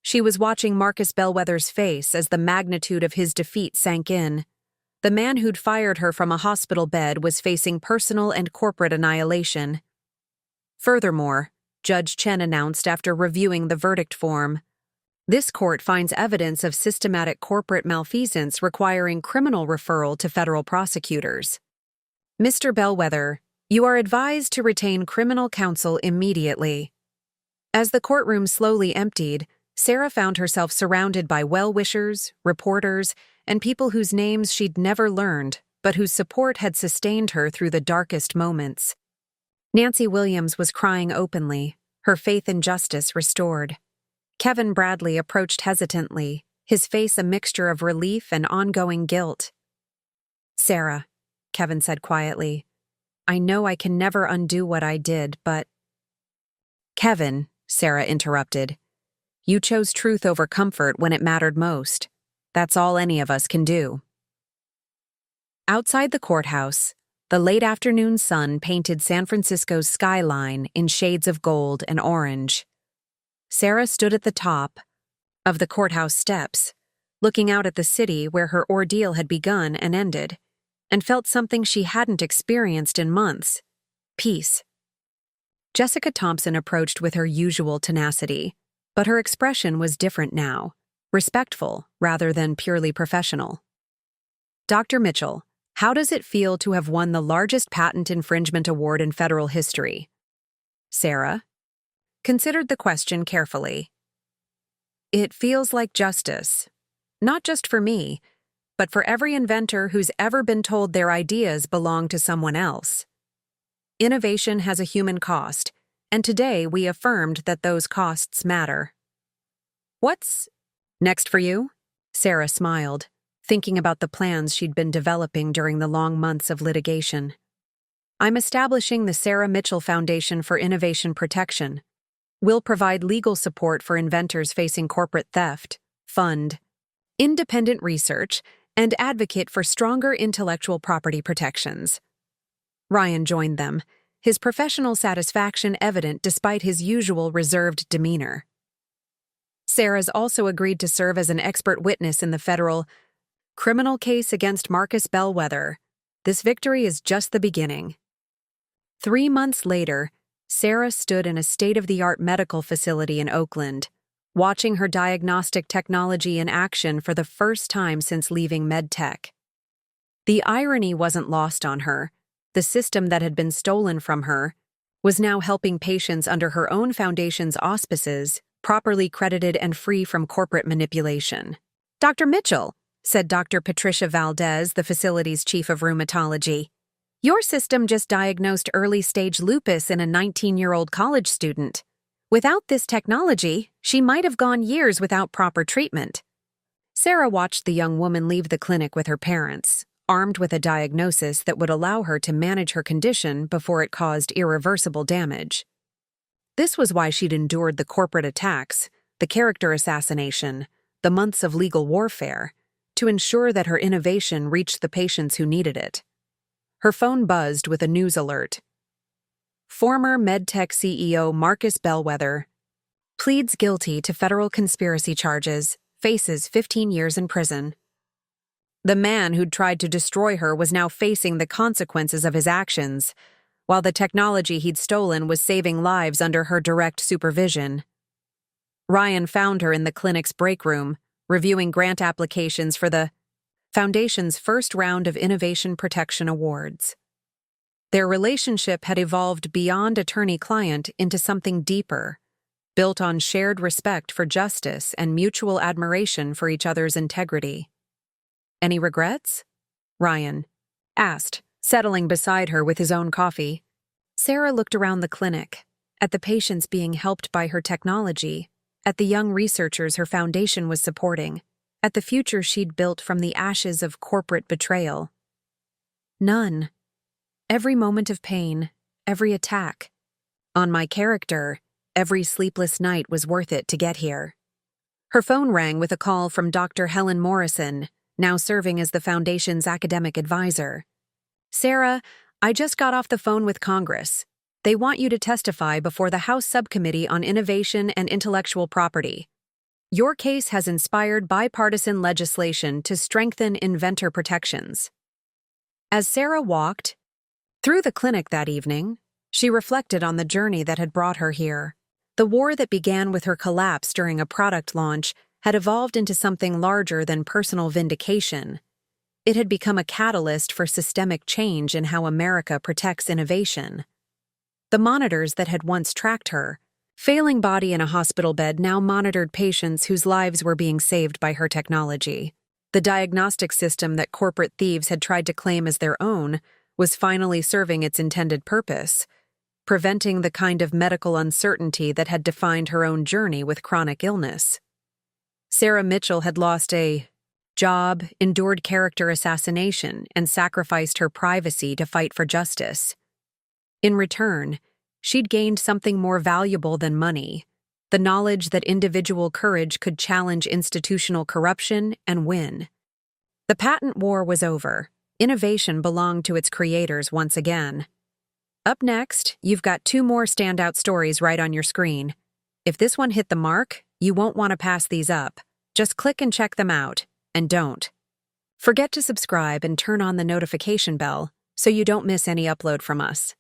She was watching Marcus Bellwether's face as the magnitude of his defeat sank in. The man who'd fired her from a hospital bed was facing personal and corporate annihilation. Furthermore, Judge Chen announced after reviewing the verdict form, this court finds evidence of systematic corporate malfeasance requiring criminal referral to federal prosecutors. Mr. Bellwether, you are advised to retain criminal counsel immediately. As the courtroom slowly emptied, Sarah found herself surrounded by well-wishers, reporters, and people whose names she'd never learned, but whose support had sustained her through the darkest moments. Nancy Williams was crying openly, her faith in justice restored. Kevin Bradley approached hesitantly, his face a mixture of relief and ongoing guilt. "Sarah," Kevin said quietly, "I know I can never undo what I did, but—" "Kevin," Sarah interrupted, "you chose truth over comfort when it mattered most. That's all any of us can do." Outside the courthouse, the late afternoon sun painted San Francisco's skyline in shades of gold and orange. Sarah stood at the top of the courthouse steps, looking out at the city where her ordeal had begun and ended, and felt something she hadn't experienced in months: peace. Jessica Thompson approached with her usual tenacity, but her expression was different now, respectful rather than purely professional. Dr. Mitchell, how does it feel to have won the largest patent infringement award in federal history? Sarah considered the question carefully. It feels like justice, not just for me, but for every inventor who's ever been told their ideas belong to someone else. Innovation has a human cost, and today we affirmed that those costs matter. What's next for you? Sarah smiled, thinking about the plans she'd been developing during the long months of litigation. I'm establishing the Sarah Mitchell Foundation for Innovation Protection. We'll provide legal support for inventors facing corporate theft, fund independent research, and advocate for stronger intellectual property protections. Ryan joined them, his professional satisfaction evident despite his usual reserved demeanor. Sarah's also agreed to serve as an expert witness in the federal criminal case against Marcus Bellwether. This victory is just the beginning. 3 months later, Sarah stood in a state-of-the-art medical facility in Oakland, watching her diagnostic technology in action for the first time since leaving MedTech. The irony wasn't lost on her. The system that had been stolen from her was now helping patients under her own foundation's auspices, properly credited and free from corporate manipulation. Dr. Mitchell, said Dr. Patricia Valdez, the facility's chief of rheumatology, your system just diagnosed early-stage lupus in a 19-year-old college student. Without this technology, she might have gone years without proper treatment. Sarah watched the young woman leave the clinic with her parents, armed with a diagnosis that would allow her to manage her condition before it caused irreversible damage. This was why she'd endured the corporate attacks, the character assassination, the months of legal warfare, to ensure that her innovation reached the patients who needed it. Her phone buzzed with a news alert. Former MedTech CEO Marcus Bellwether pleads guilty to federal conspiracy charges, faces 15 years in prison. The man who'd tried to destroy her was now facing the consequences of his actions, while the technology he'd stolen was saving lives under her direct supervision. Ryan found her in the clinic's break room, reviewing grant applications for the Foundation's first round of Innovation Protection Awards. Their relationship had evolved beyond attorney-client into something deeper, built on shared respect for justice and mutual admiration for each other's integrity. Any regrets? Ryan asked, settling beside her with his own coffee. Sarah looked around the clinic, at the patients being helped by her technology, at the young researchers her foundation was supporting, at the future she'd built from the ashes of corporate betrayal. None. Every moment of pain, every attack. On my character, every sleepless night was worth it to get here. Her phone rang with a call from Dr. Helen Morrison, now serving as the Foundation's academic advisor. Sarah, I just got off the phone with Congress. They want you to testify before the House Subcommittee on Innovation and Intellectual Property. Your case has inspired bipartisan legislation to strengthen inventor protections. As Sarah walked through the clinic that evening, she reflected on the journey that had brought her here. The war that began with her collapse during a product launch had evolved into something larger than personal vindication. It had become a catalyst for systemic change in how America protects innovation. The monitors that had once tracked her failing body in a hospital bed now monitored patients whose lives were being saved by her technology. The diagnostic system that corporate thieves had tried to claim as their own was finally serving its intended purpose, preventing the kind of medical uncertainty that had defined her own journey with chronic illness. Sarah Mitchell had lost a job, endured character assassination, and sacrificed her privacy to fight for justice. In return, she'd gained something more valuable than money: the knowledge that individual courage could challenge institutional corruption and win. The patent war was over. Innovation belonged to its creators once again. Up next, you've got 2 more standout stories right on your screen. If this one hit the mark, you won't want to pass these up. Just click and check them out, and don't Forget to subscribe and turn on the notification bell so you don't miss any upload from us.